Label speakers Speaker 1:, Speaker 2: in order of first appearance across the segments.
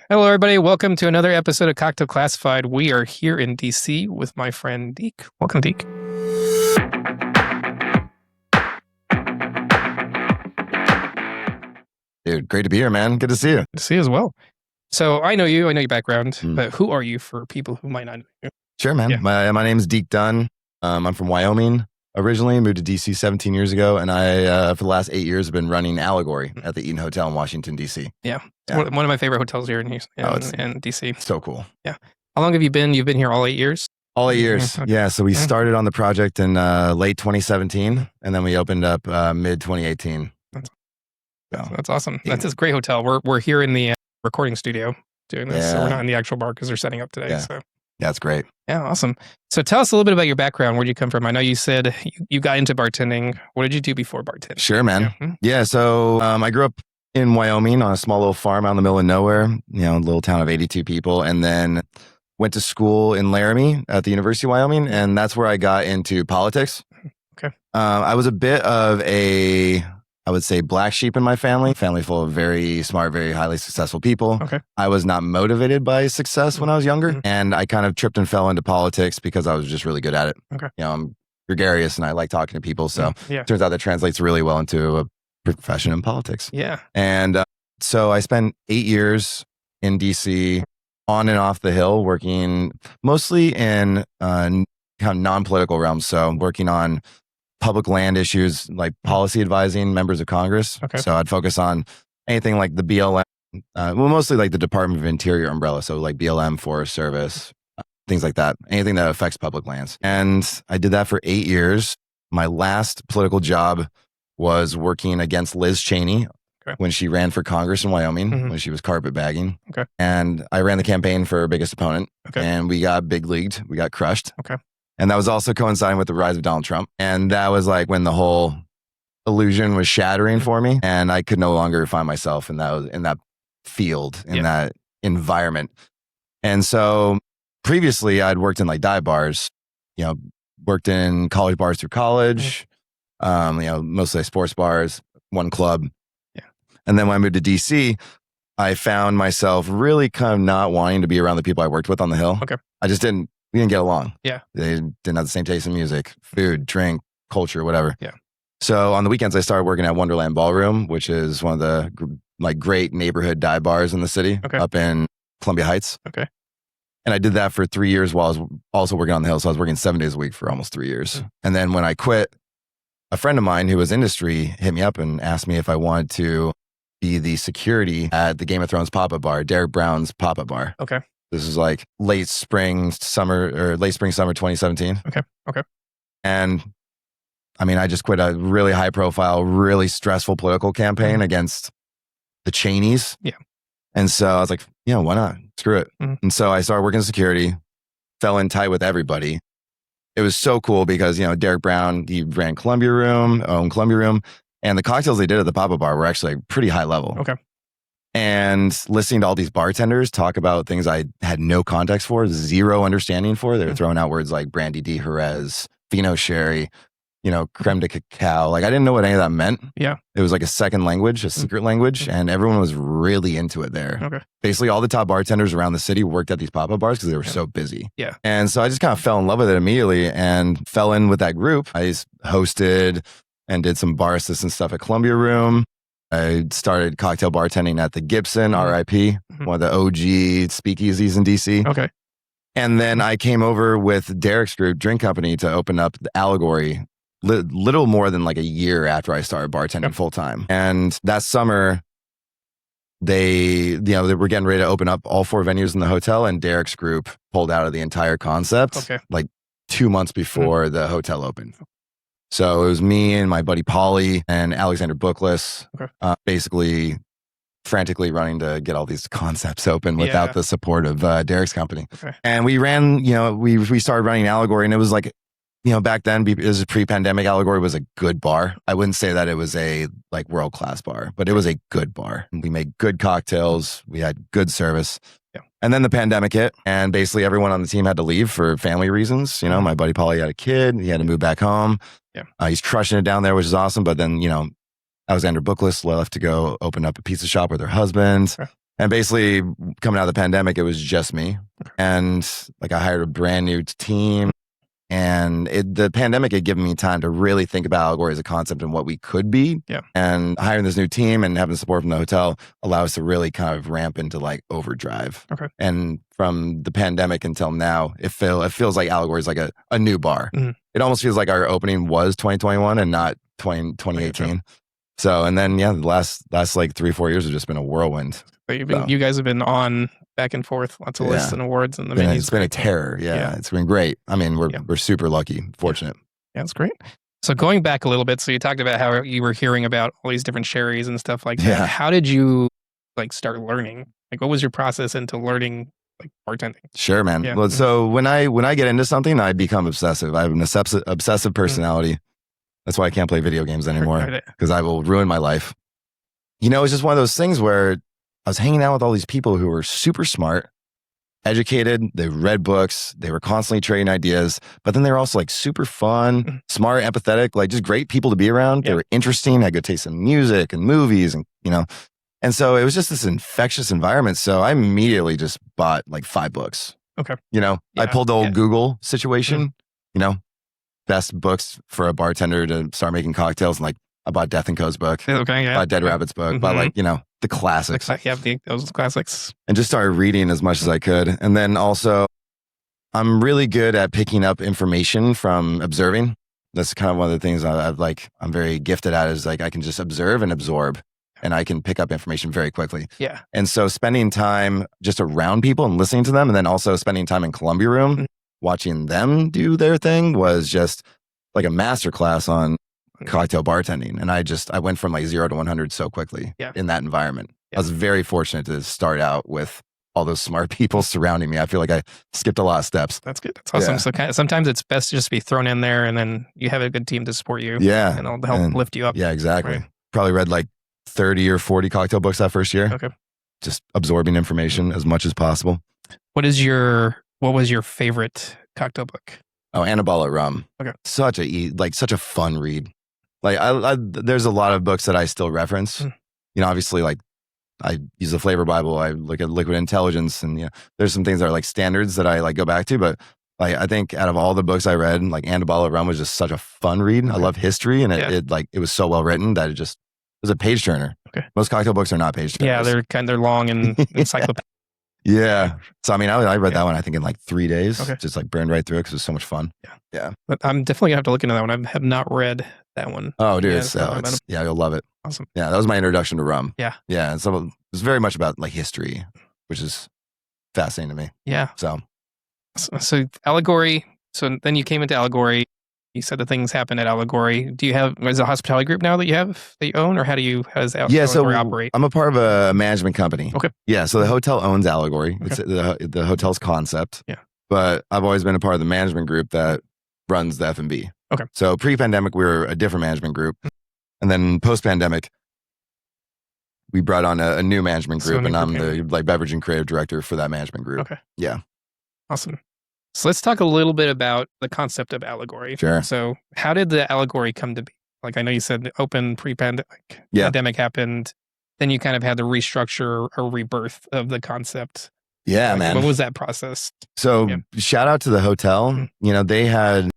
Speaker 1: Hello, everybody. Welcome to another episode of Cocktail Classified. We are here in DC with my friend Deke. Welcome, Deke.
Speaker 2: Dude, great to be here, man. Good to see you.
Speaker 1: Good to see you as well. So I know your background, but who are you for people who might not know you?
Speaker 2: Sure, man.
Speaker 1: Yeah.
Speaker 2: My name is Deke Dunne. I'm from Wyoming originally, moved to DC 17 years ago, and I, for the last 8 years, have been running Allegory at the Eaton Hotel in Washington, DC.
Speaker 1: Yeah. One of my favorite hotels here in DC.
Speaker 2: So cool.
Speaker 1: Yeah. How long have you been? You've been here all 8 years?
Speaker 2: All 8 years.
Speaker 1: Okay.
Speaker 2: Yeah. So we started on the project in late 2017, and then we opened up mid 2018.
Speaker 1: That's awesome. That's this great hotel. We're here in the recording studio doing this. So we're not in the actual bar because they're setting up today.
Speaker 2: Yeah.
Speaker 1: So.
Speaker 2: Yeah, it's great.
Speaker 1: Yeah, awesome. So tell us a little bit about your background. Where'd you come from? I know you said you got into bartending. What did you do before bartending?
Speaker 2: Sure, man. Yeah, so I grew up in Wyoming on a small little farm out in the middle of nowhere, a little town of 82 people, and then went to school in Laramie at the University of Wyoming, and that's where I got into politics.
Speaker 1: Okay.
Speaker 2: I was a bit of I would say black sheep in my family full of very smart, very highly successful people.
Speaker 1: Okay.
Speaker 2: I was not motivated by success when I was younger, and I kind of tripped and fell into politics because I was just really good at it.
Speaker 1: Okay.
Speaker 2: I'm gregarious and I like talking to people, so
Speaker 1: it
Speaker 2: turns out that translates really well into a profession in politics.
Speaker 1: Yeah.
Speaker 2: And so I spent 8 years in DC on and off the Hill working mostly in kind of non-political realms, so working on public land issues like policy advising members of Congress.
Speaker 1: Okay.
Speaker 2: So I'd focus on anything like the BLM, mostly like the Department of Interior umbrella. So like BLM, Forest Service, things like that, anything that affects public lands. And I did that for 8 years. My last political job was working against Liz Cheney when she ran for Congress in Wyoming, when she was carpetbagging.
Speaker 1: Okay.
Speaker 2: And I ran the campaign for her biggest opponent.
Speaker 1: Okay.
Speaker 2: And we got big leagued. We got crushed.
Speaker 1: Okay.
Speaker 2: And that was also coinciding with the rise of Donald Trump. And that was like when the whole illusion was shattering for me. And I could no longer find myself in that field, in that environment. And so previously I'd worked in like dive bars, worked in college bars through college, mostly sports bars, one club.
Speaker 1: Yeah.
Speaker 2: And then when I moved to DC, I found myself really kind of not wanting to be around the people I worked with on the Hill.
Speaker 1: Okay.
Speaker 2: We didn't get along.
Speaker 1: Yeah.
Speaker 2: They didn't have the same taste in music, food, drink, culture, whatever.
Speaker 1: Yeah.
Speaker 2: So on the weekends, I started working at Wonderland Ballroom, which is one of the great neighborhood dive bars in the city up in Columbia Heights.
Speaker 1: Okay.
Speaker 2: And I did that for 3 years while I was also working on the Hill. So I was working 7 days a week for almost 3 years. And then when I quit, a friend of mine who was industry hit me up and asked me if I wanted to be the security at the Game of Thrones pop-up bar, Derek Brown's pop-up bar.
Speaker 1: Okay.
Speaker 2: This is like late spring, summer 2017.
Speaker 1: Okay.
Speaker 2: And I mean, I just quit a really high profile, really stressful political campaign against the Cheneys.
Speaker 1: Yeah.
Speaker 2: And so I was like, why not? Screw it. And so I started working security, fell in tight with everybody. It was so cool because, Derek Brown, he ran owned Columbia Room, and the cocktails they did at the pop-up bar were actually pretty high level.
Speaker 1: Okay.
Speaker 2: And listening to all these bartenders talk about things I had no context for, zero understanding for. They were throwing out words like Brandy de Jerez, Fino Sherry, creme de cacao. Like I didn't know what any of that meant.
Speaker 1: Yeah.
Speaker 2: It was like a second language, a secret language, and everyone was really into it there.
Speaker 1: Okay.
Speaker 2: Basically all the top bartenders around the city worked at these pop-up bars because they were so busy.
Speaker 1: Yeah.
Speaker 2: And so I just kind of fell in love with it immediately and fell in with that group. I hosted and did some bar assistant stuff at Columbia Room. I started cocktail bartending at the Gibson, RIP, one of the OG speakeasies in DC.
Speaker 1: Okay.
Speaker 2: And then I came over with Derek's group, Drink Company, to open up the Allegory little more than like a year after I started bartending full time. And that summer, they were getting ready to open up all 4 venues in the hotel, and Derek's group pulled out of the entire concept like 2 months before the hotel opened. So it was me and my buddy Pauly and Alexander Bookless, basically frantically running to get all these concepts open without the support of Derek's company. Okay. And we ran, we started running Allegory, and it was like, back then, it was a pre-pandemic. Allegory was a good bar. I wouldn't say that it was a like world-class bar, but it was a good bar. We made good cocktails. We had good service. Yeah. And then the pandemic hit, and basically everyone on the team had to leave for family reasons. My buddy Pauly had a kid. He had to move back home. Yeah. He's crushing it down there, which is awesome. But then, Alexander Bookless left to go open up a pizza shop with her husband. And basically coming out of the pandemic, it was just me. And like I hired a brand new team. And the pandemic had given me time to really think about Allegory as a concept and what we could be.
Speaker 1: Yeah.
Speaker 2: And hiring this new team and having the support from the hotel allowed us to really kind of ramp into like overdrive.
Speaker 1: Okay.
Speaker 2: And from the pandemic until now, it feels like Allegory is like a new bar.
Speaker 1: Mm-hmm.
Speaker 2: It almost feels like our opening was 2021 and not 2018. So, and then, the last like 3-4 years have just been a whirlwind.
Speaker 1: But you guys have been on back and forth, lots of lists and awards and the menus.
Speaker 2: It's been a terror. Yeah. It's been great. I mean, we're super lucky, fortunate.
Speaker 1: Yeah, it's great. So going back a little bit, so you talked about how you were hearing about all these different sherries and stuff like that.
Speaker 2: Yeah.
Speaker 1: How did you like start learning? Like, what was your process into learning like bartending?
Speaker 2: Sure, man. Yeah. Well, so when I get into something, I become obsessive. I have an obsessive personality. That's why I can't play video games anymore, because I will ruin my life. It's just one of those things where I was hanging out with all these people who were super smart, educated, they read books, they were constantly trading ideas, but then they were also like super fun, smart, empathetic, like just great people to be around. They were interesting, had good taste in music and movies and, and so it was just this infectious environment. So I immediately just bought like 5 books.
Speaker 1: Okay.
Speaker 2: I pulled the old Google situation, best books for a bartender to start making cocktails. And like I bought Death & Co's book, bought Dead Rabbit's book, bought like, the classics.
Speaker 1: Those classics.
Speaker 2: And just started reading as much as I could. And then also, I'm really good at picking up information from observing. That's kind of one of the things I'm very gifted at, is like I can just observe and absorb, and I can pick up information very quickly.
Speaker 1: Yeah.
Speaker 2: And so spending time just around people and listening to them, and then also spending time in Columbia Room, watching them do their thing, was just like a masterclass on cocktail bartending. And I went from like 0 to 100 so quickly in that environment. I was very fortunate to start out with all those smart people surrounding me. I feel like I skipped a lot of steps.
Speaker 1: That's good. That's awesome. So sometimes it's best to just be thrown in there, and then you have a good team to support you.
Speaker 2: Yeah.
Speaker 1: And it'll help lift you up.
Speaker 2: Yeah, exactly. Right. Probably read like 30 or 40 cocktail books that first year.
Speaker 1: Okay.
Speaker 2: Just absorbing information as much as possible.
Speaker 1: What was your favorite cocktail book?
Speaker 2: Oh, Abalos Rum.
Speaker 1: Okay.
Speaker 2: Such a fun read. Like there's a lot of books that I still reference. Obviously, like I use the Flavor Bible. I look at Liquid Intelligence, and there's some things that are like standards that I like go back to. But like I think out of all the books I read, like Abalos Rum was just such a fun read. I love history, and it was so well written that it was a page turner.
Speaker 1: Okay.
Speaker 2: Most cocktail books are not page turners.
Speaker 1: Yeah, they're long and encyclopedic.
Speaker 2: Yeah. So I mean, I read that one I think in like 3 days.
Speaker 1: Okay.
Speaker 2: Just like burned right through it because it was so much fun. Yeah.
Speaker 1: But I'm definitely gonna have to look into that one. I have not read that one.
Speaker 2: Oh, dude, you'll love it.
Speaker 1: Awesome.
Speaker 2: Yeah, that was my introduction to rum.
Speaker 1: Yeah.
Speaker 2: Yeah, and so it was very much about like history, which is fascinating to me.
Speaker 1: Yeah.
Speaker 2: So
Speaker 1: Allegory. So then you came into Allegory. You said that things happen at Allegory. Do you is it a hospitality group now that you own, or how does Allegory operate?
Speaker 2: I'm a part of a management company.
Speaker 1: Okay.
Speaker 2: Yeah, so the hotel owns Allegory.
Speaker 1: Okay.
Speaker 2: It's the hotel's concept.
Speaker 1: Yeah.
Speaker 2: But I've always been a part of the management group that runs the F&B.
Speaker 1: Okay.
Speaker 2: So pre-pandemic, we were a different management group. And then post-pandemic, we brought on a new management group, and I'm the beverage and creative director for that management group.
Speaker 1: Okay.
Speaker 2: Yeah.
Speaker 1: Awesome. So let's talk a little bit about the concept of Allegory.
Speaker 2: Sure.
Speaker 1: So how did the Allegory come to be? Like I know you said open pre-pandemic, pandemic happened, then you kind of had to restructure or rebirth of the concept.
Speaker 2: Yeah, man.
Speaker 1: What was that process?
Speaker 2: So shout out to the hotel. They had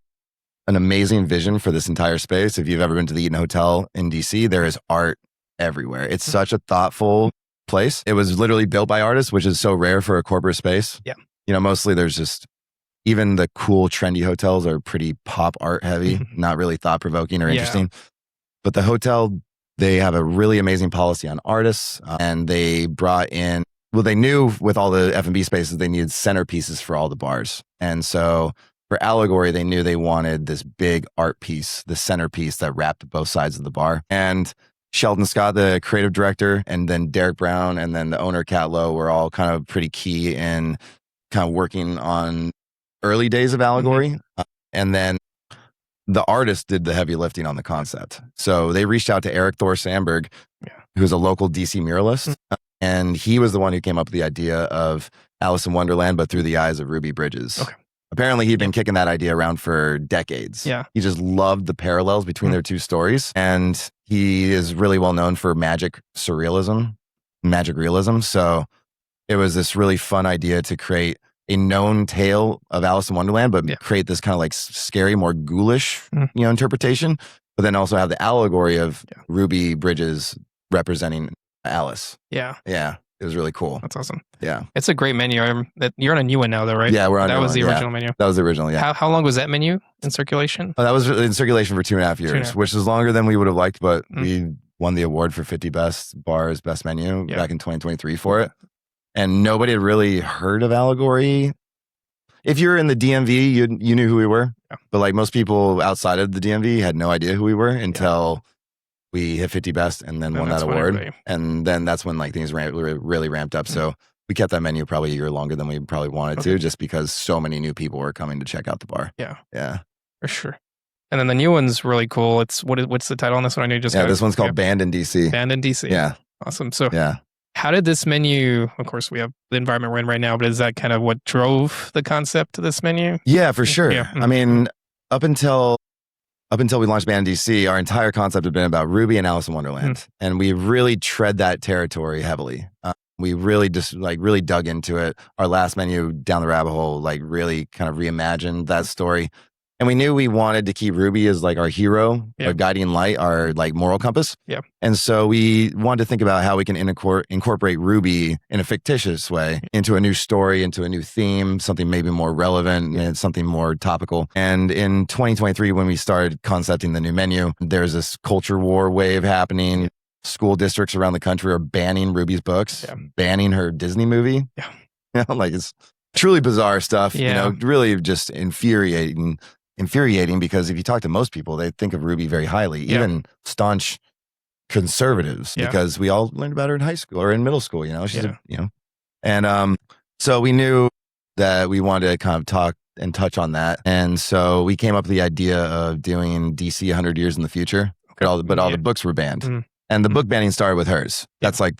Speaker 2: an amazing vision for this entire space. If you've ever been to the Eaton Hotel in DC, there is art everywhere. It's such a thoughtful place. It was literally built by artists, which is so rare for a corporate space.
Speaker 1: Yeah.
Speaker 2: Mostly there's just, even the cool, trendy hotels are pretty pop art heavy, not really thought provoking or interesting. But the hotel, they have a really amazing policy on artists, and they brought in, they knew with all the F&B spaces, they needed centerpieces for all the bars. And so for Allegory, they knew they wanted this big art piece, the centerpiece that wrapped both sides of the bar. And Sheldon Scott, the creative director, and then Derek Brown, and then the owner, Kat Lowe, were all kind of pretty key in kind of working on early days of Allegory. And then the artist did the heavy lifting on the concept. So they reached out to Eric Thor Sandberg, who's a local DC muralist. And he was the one who came up with the idea of Alice in Wonderland, but through the eyes of Ruby Bridges. Okay. Apparently, he'd been kicking that idea around for decades.
Speaker 1: Yeah.
Speaker 2: He just loved the parallels between their two stories. And he is really well known for magic surrealism, magic realism. So it was this really fun idea to create a known tale of Alice in Wonderland, but create this kind of like scary, more ghoulish, interpretation, but then also have the allegory of ruby bridges representing Alice.
Speaker 1: Yeah.
Speaker 2: Yeah. It was really cool.
Speaker 1: That's awesome.
Speaker 2: Yeah.
Speaker 1: It's a great menu. You're on a new one now, though, right?
Speaker 2: Yeah, we're on
Speaker 1: That was the original menu.
Speaker 2: That was the original, yeah.
Speaker 1: How long was that menu in circulation?
Speaker 2: Oh, that was in circulation for 2.5 years, which is longer than we would have liked, but we won the award for 50 Best Bars Best Menu back in 2023 for it. And nobody had really heard of Allegory. If you're in the DMV, you knew who we were. Yeah. But like most people outside of the DMV had no idea who we were until we hit 50 Best and then won that award. And then that's when like things really ramped up. So we kept that menu probably a year longer than we probably wanted to, just because so many new people were coming to check out the bar.
Speaker 1: Yeah.
Speaker 2: Yeah.
Speaker 1: For sure. And then the new one's really cool. It's what's the title on this one? I know you just
Speaker 2: this one's called Banned in DC.
Speaker 1: Banned in DC.
Speaker 2: Yeah.
Speaker 1: Awesome. So how did this menu, of course we have the environment we're in right now, but is that kind of what drove the concept of this menu?
Speaker 2: Yeah, for sure.
Speaker 1: Yeah.
Speaker 2: I mean, up until we launched Banned in DC, our entire concept had been about Ruby and Alice in Wonderland. And we really tread that territory heavily. We really just really dug into it. Our last menu, Down the Rabbit Hole, like really kind of reimagined that story. And we knew we wanted to keep Ruby as like our hero, our guiding light, our like moral compass.
Speaker 1: Yeah.
Speaker 2: And so we wanted to think about how we can incorporate Ruby in a fictitious way into a new story, into a new theme, something maybe more relevant and something more topical. And in 2023, when we started concepting the new menu, there's this culture war wave happening. School districts around the country are banning Ruby's books, banning her Disney movie.
Speaker 1: Yeah.
Speaker 2: You know, like it's truly bizarre stuff, you know, really just infuriating because if you talk to most people, they think of Ruby very highly, even staunch conservatives, because we all learned about her in high school or in middle school, you know, she's and so we knew that we wanted to kind of talk and touch on that. And so we came up with the idea of doing DC 100 years in the future, but all the books were banned. And the book banning started with hers. That's like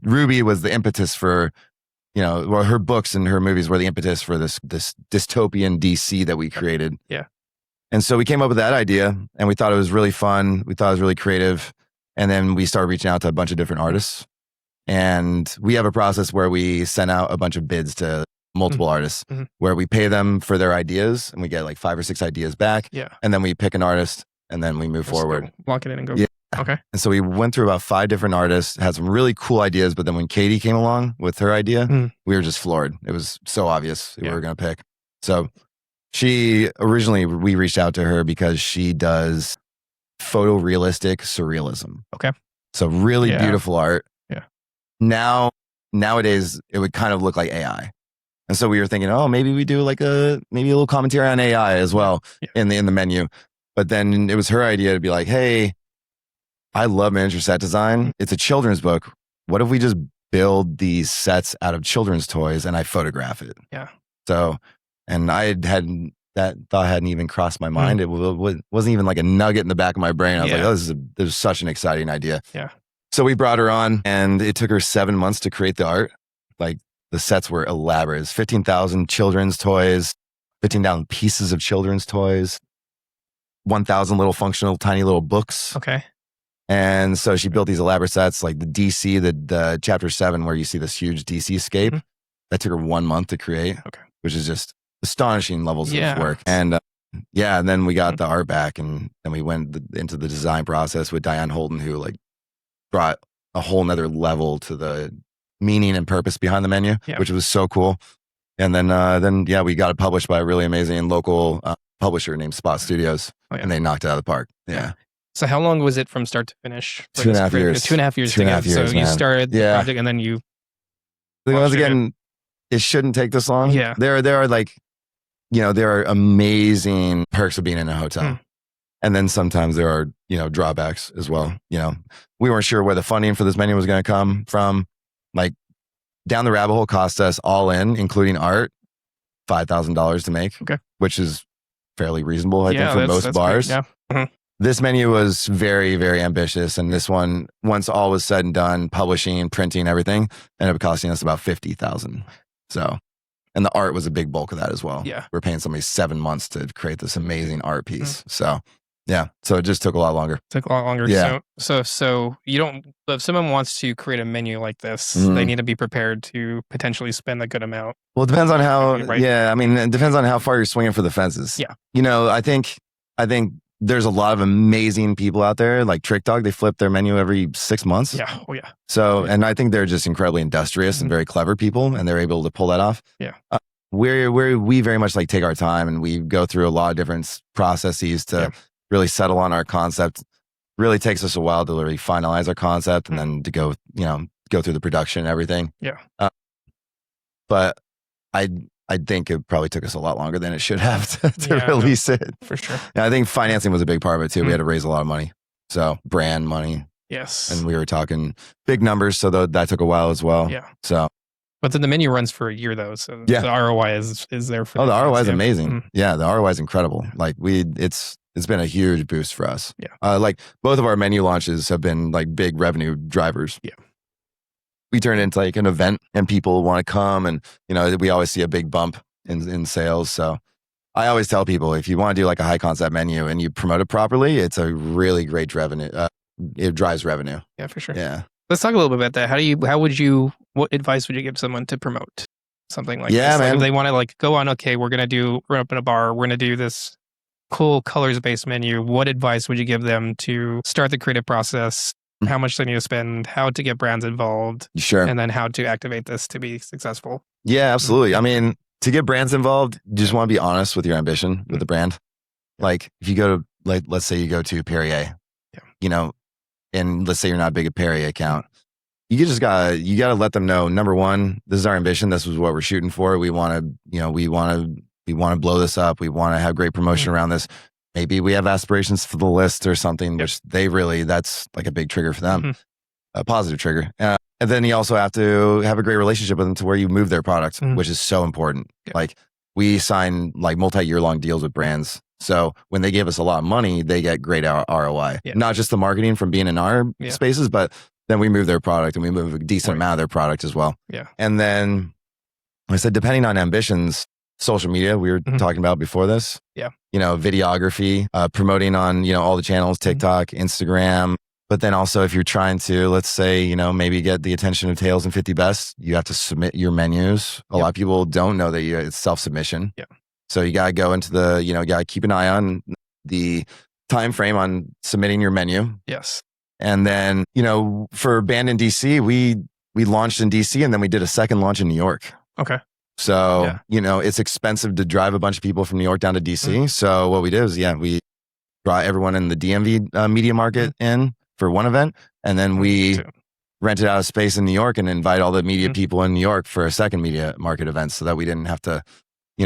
Speaker 2: Ruby was the impetus for, her books and her movies were the impetus for this dystopian DC that we created.
Speaker 1: Yeah.
Speaker 2: And so we came up with that idea and we thought it was really fun. We thought it was really creative. And then we started reaching out to a bunch of different artists. And we have a process where we send out a bunch of bids to multiple artists where we pay them for their ideas and we get like 5 or 6 ideas back.
Speaker 1: Yeah.
Speaker 2: And then we pick an artist and then we move forward.
Speaker 1: Lock it in and go.
Speaker 2: Yeah.
Speaker 1: Okay.
Speaker 2: And so we went through about 5 different artists, had some really cool ideas, but then when Katie came along with her idea, we were just floored. It was so obvious who we were going to pick. So we reached out to her because she does photorealistic surrealism.
Speaker 1: Okay.
Speaker 2: So really beautiful art.
Speaker 1: Yeah.
Speaker 2: Nowadays, it would kind of look like AI. And so we were thinking, oh, maybe we do maybe a little commentary on AI as well in the menu. But then it was her idea to be like, hey, I love miniature set design. It's a children's book. What if we just build these sets out of children's toys and I photograph it?
Speaker 1: Yeah.
Speaker 2: So, and that thought hadn't even crossed my mind. It wasn't even like a nugget in the back of my brain. I was like, oh, this is such an exciting idea.
Speaker 1: Yeah.
Speaker 2: So we brought her on and it took her 7 months to create the art. Like the sets were elaborate. 15,000 children's toys, 15,000 pieces of children's toys, 1,000 little functional tiny little books.
Speaker 1: Okay.
Speaker 2: And so she built these elaborate sets like the DC, the chapter 7, where you see this huge DC scape. That took her 1 month to create, which is just astonishing levels of work. And and then we got the art back and then we went into the design process with Diane Holden, who like brought a whole nother level to the meaning and purpose behind the menu, which was so cool. And then we got it published by a really amazing local publisher named Spot Studios, and they knocked it out of the park. Yeah.
Speaker 1: So how long was it from start to finish?
Speaker 2: 2.5 years.
Speaker 1: 2.5 years.
Speaker 2: 2.5 years.
Speaker 1: So you started the project and then you.
Speaker 2: Once again, it shouldn't take this long.
Speaker 1: Yeah.
Speaker 2: There are amazing perks of being in a hotel. And then sometimes there are, drawbacks as well. We weren't sure where the funding for this menu was going to come from. Like Down the Rabbit Hole cost us all in, including art, $5,000 to make, which is fairly reasonable, I think, for most bars. This menu was very, very ambitious. And this one, once all was said and done, publishing, printing, everything, ended up costing us about $50,000. So, and the art was a big bulk of that as well.
Speaker 1: Yeah.
Speaker 2: We're paying somebody 7 months to create this amazing art piece. So Yeah. So it just took a lot longer.
Speaker 1: Took a lot longer.
Speaker 2: Yeah.
Speaker 1: So you don't, if someone wants to create a menu like this, they need to be prepared to potentially spend a good amount.
Speaker 2: Well, it depends on how,
Speaker 1: right?
Speaker 2: yeah, I mean, it depends on how far you're swinging for the fences.
Speaker 1: Yeah.
Speaker 2: You know, I think there's a lot of amazing people out there, like Trick Dog. They flip their menu every 6 months.
Speaker 1: Yeah. Oh yeah.
Speaker 2: So, and I think they're just incredibly industrious and very clever people, and they're able to pull that off.
Speaker 1: Yeah.
Speaker 2: We very much like take our time, and we go through a lot of different processes to really settle on our concept. Really takes us a while to really finalize our concept, and then to go through the production and everything.
Speaker 1: Yeah.
Speaker 2: But I think it probably took us a lot longer than it should have to release it.
Speaker 1: For sure.
Speaker 2: And I think financing was a big part of it too. We had to raise a lot of money. So brand money.
Speaker 1: Yes.
Speaker 2: And we were talking big numbers. So that took a while as well.
Speaker 1: Yeah.
Speaker 2: So.
Speaker 1: But then the menu runs for a year though. So the ROI is there for.
Speaker 2: Oh, the ROI is amazing. Yeah. The ROI is incredible. Like it's been a huge boost for us.
Speaker 1: Yeah.
Speaker 2: Like both of our menu launches have been like big revenue drivers.
Speaker 1: Yeah.
Speaker 2: We turn it into like an event and people want to come, and we always see a big bump in sales. So I always tell people, if you want to do like a high concept menu and you promote it properly, it's a really great revenue. It drives revenue.
Speaker 1: Yeah, for sure.
Speaker 2: Yeah.
Speaker 1: Let's talk a little bit about that. What advice would you give someone to promote something like this?
Speaker 2: Man.
Speaker 1: Like if they want to like go on, okay, we're open a bar, we're going to do this cool colors-based menu. What advice would you give them to start the creative process? How much they need to spend, how to get brands involved,
Speaker 2: sure,
Speaker 1: and then how to activate this to be successful?
Speaker 2: Yeah, absolutely. I mean, to get brands involved, you just want to be honest with your ambition with the brand. Like if you go to, like, let's say you go to Perrier, and let's say you're not big at Perrier account, you gotta let them know, number one, this is our ambition. This is what we're shooting for. We want to blow this up. We want to have great promotion around this. Maybe we have aspirations for the list or something, which that's like a big trigger for them, a positive trigger. And then you also have to have a great relationship with them to where you move their product, which is so important. Yeah. Like we sign like multi-year long deals with brands. So when they give us a lot of money, they get great ROI, not just the marketing from being in our spaces, but then we move their product and we move a decent amount of their product as well.
Speaker 1: Yeah.
Speaker 2: And then I said, depending on ambitions, social media, we were talking about before this.
Speaker 1: Yeah.
Speaker 2: Videography, promoting on, all the channels, TikTok, Instagram. But then also if you're trying to, let's say, maybe get the attention of Tails and 50 Best, you have to submit your menus. A lot of people don't know that it's self-submission.
Speaker 1: Yeah. So
Speaker 2: you got to go into got to keep an eye on the time frame on submitting your menu.
Speaker 1: Yes.
Speaker 2: And then, for Band in DC, we launched in DC and then we did a second launch in New York.
Speaker 1: Okay.
Speaker 2: So, it's expensive to drive a bunch of people from New York down to DC. So what we did is, we brought everyone in the DMV media market in for one event. And then we rented out a space in New York and invite all the media people in New York for a second media market event so that we didn't have to,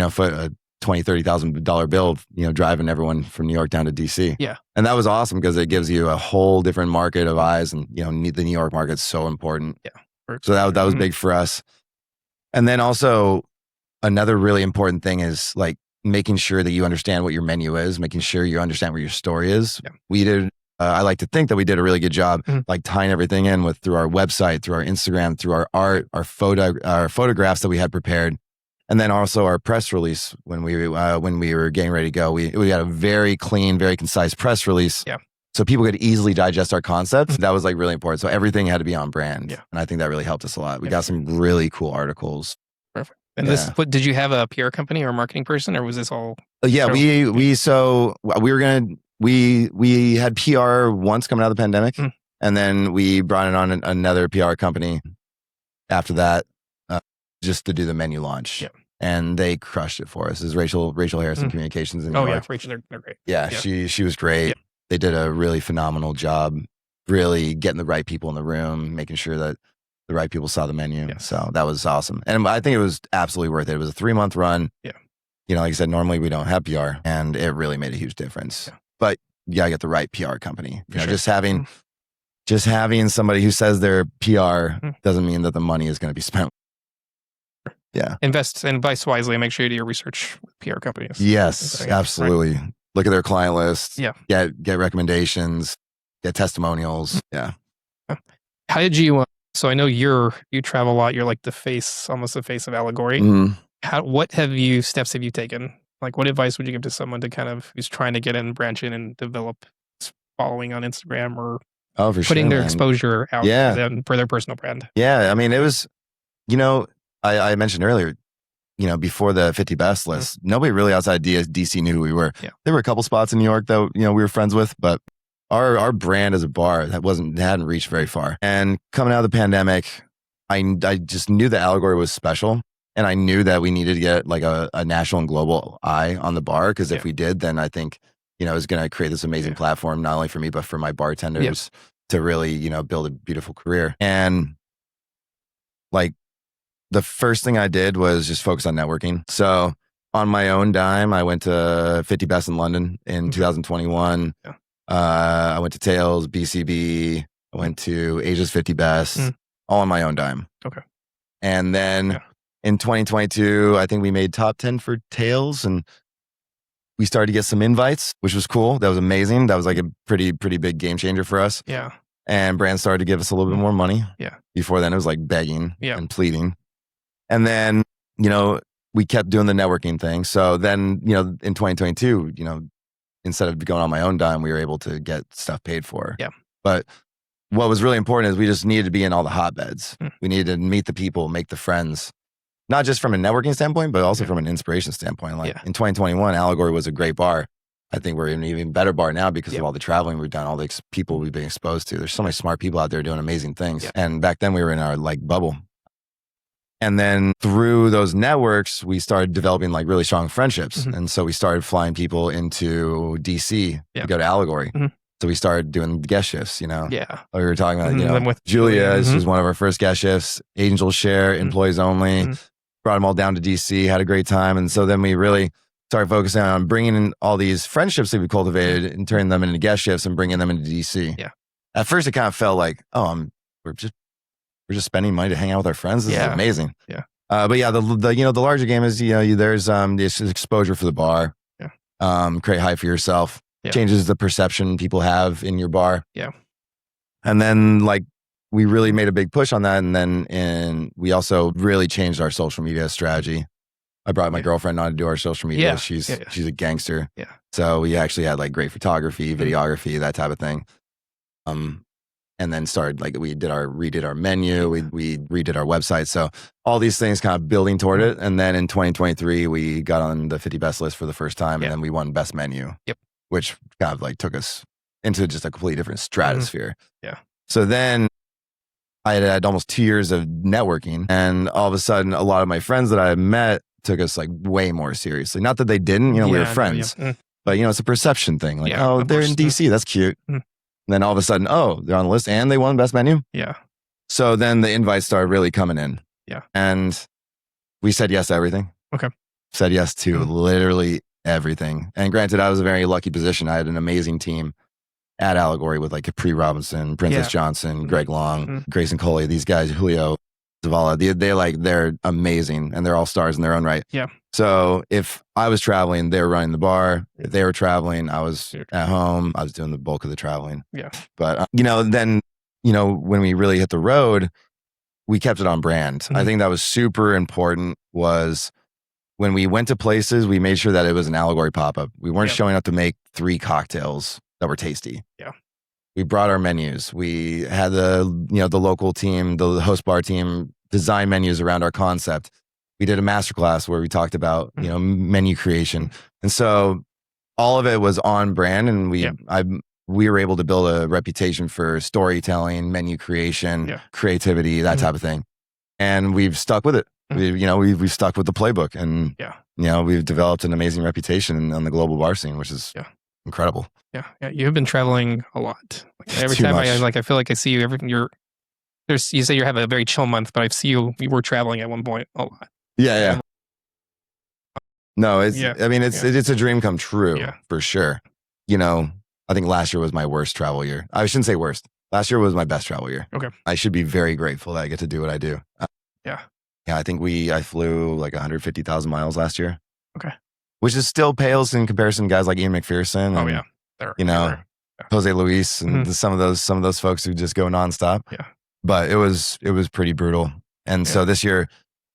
Speaker 2: foot a $20,000, $30,000 bill, driving everyone from New York down to DC.
Speaker 1: Yeah.
Speaker 2: And that was awesome because it gives you a whole different market of eyes, and, the New York market's so important.
Speaker 1: Yeah.
Speaker 2: So that was big for us. And then also another really important thing is like making sure that you understand what your menu is, making sure you understand what your story is. Yeah. We did, I like to think that we did a really good job, like tying everything in through our website, through our Instagram, through our art, our photographs that we had prepared. And then also our press release when we were getting ready to go, we got a very clean, very concise press release. Yeah. So people could easily digest our concept. That was like really important. So everything had to be on brand. Yeah. And I think that really helped us a lot. We got some really cool articles.
Speaker 1: Perfect. And did you have a PR company or a marketing person, or was this all?
Speaker 2: Yeah, we had PR once coming out of the pandemic, and then we brought in on another PR company after that, just to do the menu launch. Yeah. And they crushed it for us. This is Rachel Harrison Communications in New York.
Speaker 1: Yeah, Rachel, they're great.
Speaker 2: Yeah, she was great. Yeah. They did a really phenomenal job, really getting the right people in the room, making sure that the right people saw the menu. Yes. So that was awesome. And I think it was absolutely worth it. It was a 3-month run. Yeah. Like I said, normally we don't have PR, and it really made a huge difference. Yeah. But you gotta get the right PR company. Just having somebody who says they're PR doesn't mean that the money is going to be spent. Yeah.
Speaker 1: Invest wisely and make sure you do your research with PR companies.
Speaker 2: Yes, absolutely. Right. Look at their client list. Yeah. Get recommendations, get testimonials. Yeah.
Speaker 1: How did you, so I know you travel a lot. You're like almost the face of Allegory. What steps have you taken Like, what advice would you give to someone to kind of who's trying to get in, branch in, and develop following on Instagram or
Speaker 2: Oh, for
Speaker 1: putting
Speaker 2: sure,
Speaker 1: their
Speaker 2: man.
Speaker 1: exposure out
Speaker 2: Yeah.
Speaker 1: for their personal brand?
Speaker 2: Yeah. I mean, it was, I mentioned earlier, before the 50 best list, nobody really outside DC knew who we were.
Speaker 1: Yeah.
Speaker 2: There were a couple spots in New York that, we were friends with, but our brand as a bar hadn't reached very far. And coming out of the pandemic, I just knew that Allegory was special. And I knew that we needed to get like a national and global eye on the bar. Because if we did, then I think, it was going to create this amazing platform, not only for me, but for my bartenders to really, build a beautiful career. And like, the first thing I did was just focus on networking. So on my own dime, I went to 50 Best in London in 2021.
Speaker 1: Yeah.
Speaker 2: I went to Tails, BCB. I went to Asia's 50 Best, all on my own dime.
Speaker 1: Okay.
Speaker 2: And then in 2022, I think we made top 10 for Tails, and we started to get some invites, which was cool. That was amazing. That was like a pretty big game changer for us.
Speaker 1: Yeah.
Speaker 2: And brands started to give us a little bit more money.
Speaker 1: Yeah. Before
Speaker 2: Before then, it was like begging and pleading. And then, we kept doing the networking thing. So then, in 2022, instead of going on my own dime, we were able to get stuff paid for.
Speaker 1: Yeah.
Speaker 2: But what was really important is we just needed to be in all the hotbeds. We needed to meet the people, make the friends, not just from a networking standpoint, but also from an inspiration standpoint. Like in 2021, Allegory was a great bar. I think we're an even better bar now because of all the traveling we've done, all the people we've been exposed to. There's so many smart people out there doing amazing things. And back then we were in our like bubble. And then through those networks, we started developing like really strong friendships. And so we started flying people into DC to go to Allegory. So we started doing guest shifts,
Speaker 1: Yeah.
Speaker 2: We were talking about,
Speaker 1: With
Speaker 2: Julia, this was one of our first guest shifts, Angel Share, employees only, brought them all down to DC, had a great time. And so then we really started focusing on bringing in all these friendships that we cultivated and turning them into guest shifts and bringing them into DC.
Speaker 1: Yeah.
Speaker 2: At first it kind of felt like, we're just spending money to hang out with our friends. This is amazing.
Speaker 1: Yeah.
Speaker 2: But yeah, the larger game is, there's this exposure for the bar.
Speaker 1: Yeah.
Speaker 2: Create hype for yourself.
Speaker 1: Yeah.
Speaker 2: Changes the perception people have in your bar.
Speaker 1: Yeah.
Speaker 2: And then like we really made a big push on that. And then we also really changed our social media strategy. I brought my girlfriend on to do our social media.
Speaker 1: Yeah.
Speaker 2: She's a gangster.
Speaker 1: Yeah.
Speaker 2: So we actually had like great photography, videography, that type of thing. And then started like redid our menu, we redid our website. So all these things kind of building toward it. And then in 2023, we got on the 50 best list for the first time, and then we won best menu.
Speaker 1: Yep.
Speaker 2: Which kind of like took us into just a completely different stratosphere.
Speaker 1: Yeah.
Speaker 2: So then I had almost 2 years of networking, and all of a sudden, a lot of my friends that I met took us like way more seriously. Not that they didn't, we were friends, but it's a perception thing. Like, they're in DC, that's cute. And then all of a sudden, they're on the list and they won best menu.
Speaker 1: Yeah.
Speaker 2: So then the invites started really coming in.
Speaker 1: Yeah.
Speaker 2: And we said yes to everything.
Speaker 1: Okay.
Speaker 2: Said yes to literally everything. And granted, I was a very lucky position. I had an amazing team at Allegory with like Capri Robinson, Princess Johnson, Greg Long, Grayson Coley, these guys, Julio Zavala. They're amazing, and they're all stars in their own right.
Speaker 1: Yeah.
Speaker 2: So if I was traveling, they were running the bar. If they were traveling, I was at home. I was doing the bulk of the traveling.
Speaker 1: Yeah.
Speaker 2: But then when we really hit the road, we kept it on brand. I think that was super important. Was when we went to places, we made sure that it was an Allegory pop-up. We weren't showing up to make 3 cocktails that were tasty.
Speaker 1: Yeah.
Speaker 2: We brought our menus. We had the local team, the host bar team, design menus around our concept. We did a masterclass where we talked about, menu creation. And so all of it was on brand, and we were able to build a reputation for storytelling, menu creation, creativity, that type of thing. And we've stuck with it. We've stuck with the playbook, and we've developed an amazing reputation on the global bar scene, which is incredible.
Speaker 1: Yeah. Yeah. You've been traveling a lot. Like every
Speaker 2: Too
Speaker 1: time
Speaker 2: much.
Speaker 1: I feel like I see you, you say you have a very chill month, but I see you were traveling at one point a lot.
Speaker 2: Yeah. No, it's a dream come true for sure. I think last year was my worst travel year. I shouldn't say worst. Last year was my best travel year.
Speaker 1: Okay.
Speaker 2: I should be very grateful that I get to do what I do.
Speaker 1: Yeah.
Speaker 2: Yeah, I think I flew like 150,000 miles last year.
Speaker 1: Okay.
Speaker 2: Which is still pales in comparison to guys like Ian McPherson. And, Jose Luis and some of those folks who just go nonstop.
Speaker 1: Yeah.
Speaker 2: But it was pretty brutal. And so this year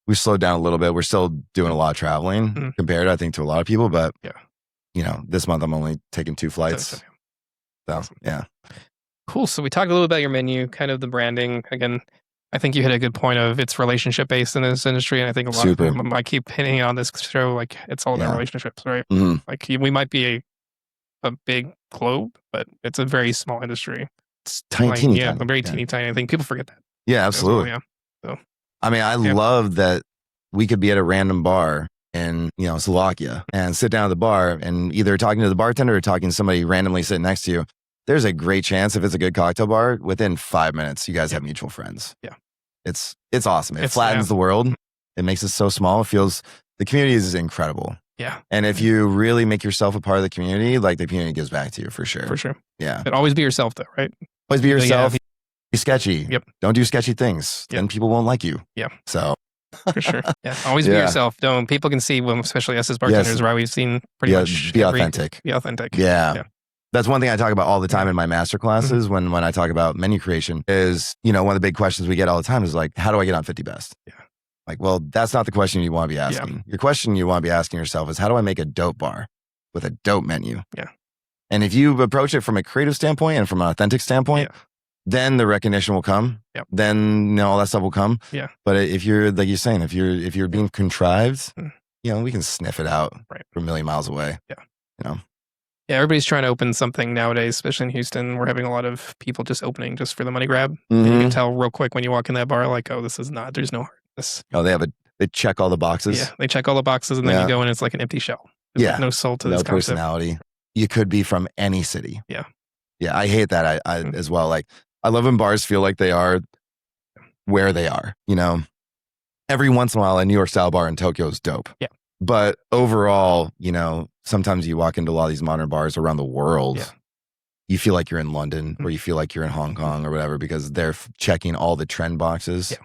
Speaker 2: we've slowed down a little bit. We're still doing a lot of traveling compared, I think, to a lot of people. But this month I'm only taking 2 flights. So
Speaker 1: awesome.
Speaker 2: yeah.
Speaker 1: Cool. So we talked a little about your menu, kind of the branding. Again, I think you hit a good point of it's relationship based in this industry. And I think a lot of them, I keep hitting on this show, like it's all about relationships, right? Like we might be a big globe, but it's a very small industry.
Speaker 2: It's tiny.
Speaker 1: A very teeny tiny. I think people forget that.
Speaker 2: Yeah, absolutely.
Speaker 1: Well, so
Speaker 2: I mean, I love that we could be at a random bar in Slovakia and sit down at the bar and either talking to the bartender or talking to somebody randomly sitting next to you. There's a great chance if it's a good cocktail bar, within 5 minutes, you guys have mutual friends.
Speaker 1: Yeah.
Speaker 2: It's awesome. It flattens the world. It makes it so small. It feels, the community is incredible.
Speaker 1: Yeah.
Speaker 2: And if you really make yourself a part of the community, like the community gives back to you for sure.
Speaker 1: For sure.
Speaker 2: Yeah.
Speaker 1: But always be yourself though, right?
Speaker 2: Always be yourself. Be sketchy.
Speaker 1: Yep.
Speaker 2: Don't do sketchy things. Then people won't like you.
Speaker 1: Yeah.
Speaker 2: So.
Speaker 1: For sure. Yeah. Always be yourself. People can see, especially us as bartenders, right? We've seen pretty much.
Speaker 2: Be authentic.
Speaker 1: Be authentic.
Speaker 2: Yeah. That's one thing I talk about all the time in my master classes when I talk about menu creation is, one of the big questions we get all the time is like, how do I get on 50 best?
Speaker 1: Yeah.
Speaker 2: Like, well, that's not the question you want to be asking. Yeah. Your question you want to be asking yourself is, how do I make a dope bar with a dope menu?
Speaker 1: Yeah.
Speaker 2: And if you approach it from a creative standpoint and from an authentic standpoint, then the recognition will come.
Speaker 1: Yep.
Speaker 2: Then all that stuff will come.
Speaker 1: Yeah.
Speaker 2: But if you're, like you're saying, if you're being contrived, we can sniff it out from a million miles away.
Speaker 1: Yeah. Yeah, everybody's trying to open something nowadays, especially in Houston. We're having a lot of people just opening just for the money grab. And you can tell real quick when you walk in that bar, like, oh, there's no heart.
Speaker 2: Oh, they check all the boxes.
Speaker 1: Yeah, they check all the boxes, and then you go in, it's like an empty shell. There's like no soul to this concept.
Speaker 2: No personality. You could be from any city.
Speaker 1: Yeah.
Speaker 2: Yeah, I hate that as well. Like, I love when bars feel like they are where they are. Every once in a while, a New York style bar in Tokyo is dope.
Speaker 1: Yeah.
Speaker 2: But overall, sometimes you walk into a lot of these modern bars around the world, you feel like you're in London or you feel like you're in Hong Kong or whatever because they're checking all the trend boxes.
Speaker 1: Yeah.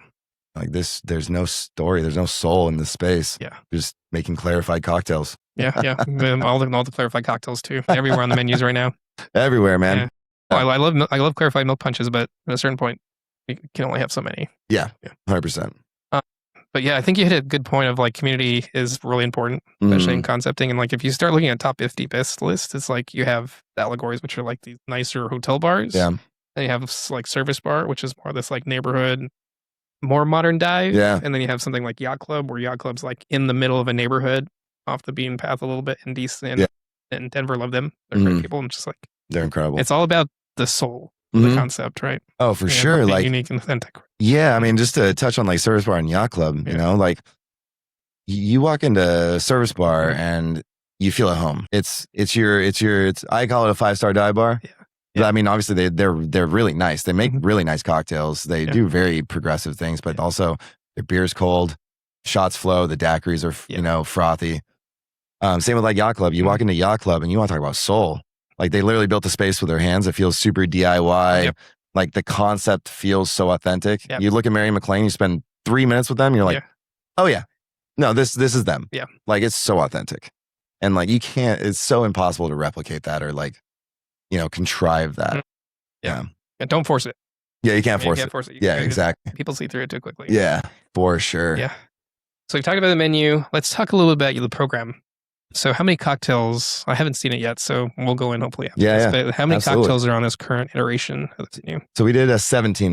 Speaker 2: Like there's no story, there's no soul in this space.
Speaker 1: Yeah.
Speaker 2: Just making clarified cocktails.
Speaker 1: Yeah. all the clarified cocktails too. Everywhere on the menus right now.
Speaker 2: Everywhere, man.
Speaker 1: Yeah. Well, I love clarified milk punches, but at a certain point, you can only have so many.
Speaker 2: Yeah. 100%.
Speaker 1: But yeah, I think you hit a good point of like community is really important, especially in concepting. And like if you start looking at top 50 best list, it's like you have Allegories, which are like these nicer hotel bars.
Speaker 2: Yeah.
Speaker 1: Then you have like Service Bar, which is more this like neighborhood, more modern dive.
Speaker 2: Yeah.
Speaker 1: And then you have something like Yacht Club, where Yacht Club's like in the middle of a neighborhood, off the beaten path a little bit, in DC and Denver. Love them. They're great people. I'm just like,
Speaker 2: they're incredible.
Speaker 1: It's all about the soul. The concept, right?
Speaker 2: Oh, for sure. Like
Speaker 1: unique and authentic.
Speaker 2: Yeah, I mean, just to touch on like Service Bar and Yacht Club, like you walk into Service Bar and you feel at home. It's I call it a 5-star dive bar. Yeah. I mean, obviously they're really nice. They make really nice cocktails. They do very progressive things, but also their beer's cold, shots flow, the daiquiris are frothy. Same with like Yacht Club. You walk into Yacht Club and you want to talk about soul. Like they literally built the space with their hands. It feels super DIY.
Speaker 1: Yep.
Speaker 2: Like the concept feels so authentic.
Speaker 1: Yep.
Speaker 2: You look at Mary McLean, you spend 3 minutes with them. You're like, oh yeah, no, this is them.
Speaker 1: Yeah.
Speaker 2: Like it's so authentic. And like, it's so impossible to replicate that or like, contrive that.
Speaker 1: Yeah. And don't force it.
Speaker 2: Yeah. You can't force it. Yeah, exactly.
Speaker 1: People see through it too quickly.
Speaker 2: Yeah, for sure.
Speaker 1: Yeah. So we've talked about the menu. Let's talk a little bit about the program. So how many cocktails? I haven't seen it yet, so we'll go in hopefully after this. But how many cocktails are on this current iteration of the menu?
Speaker 2: So we did a 17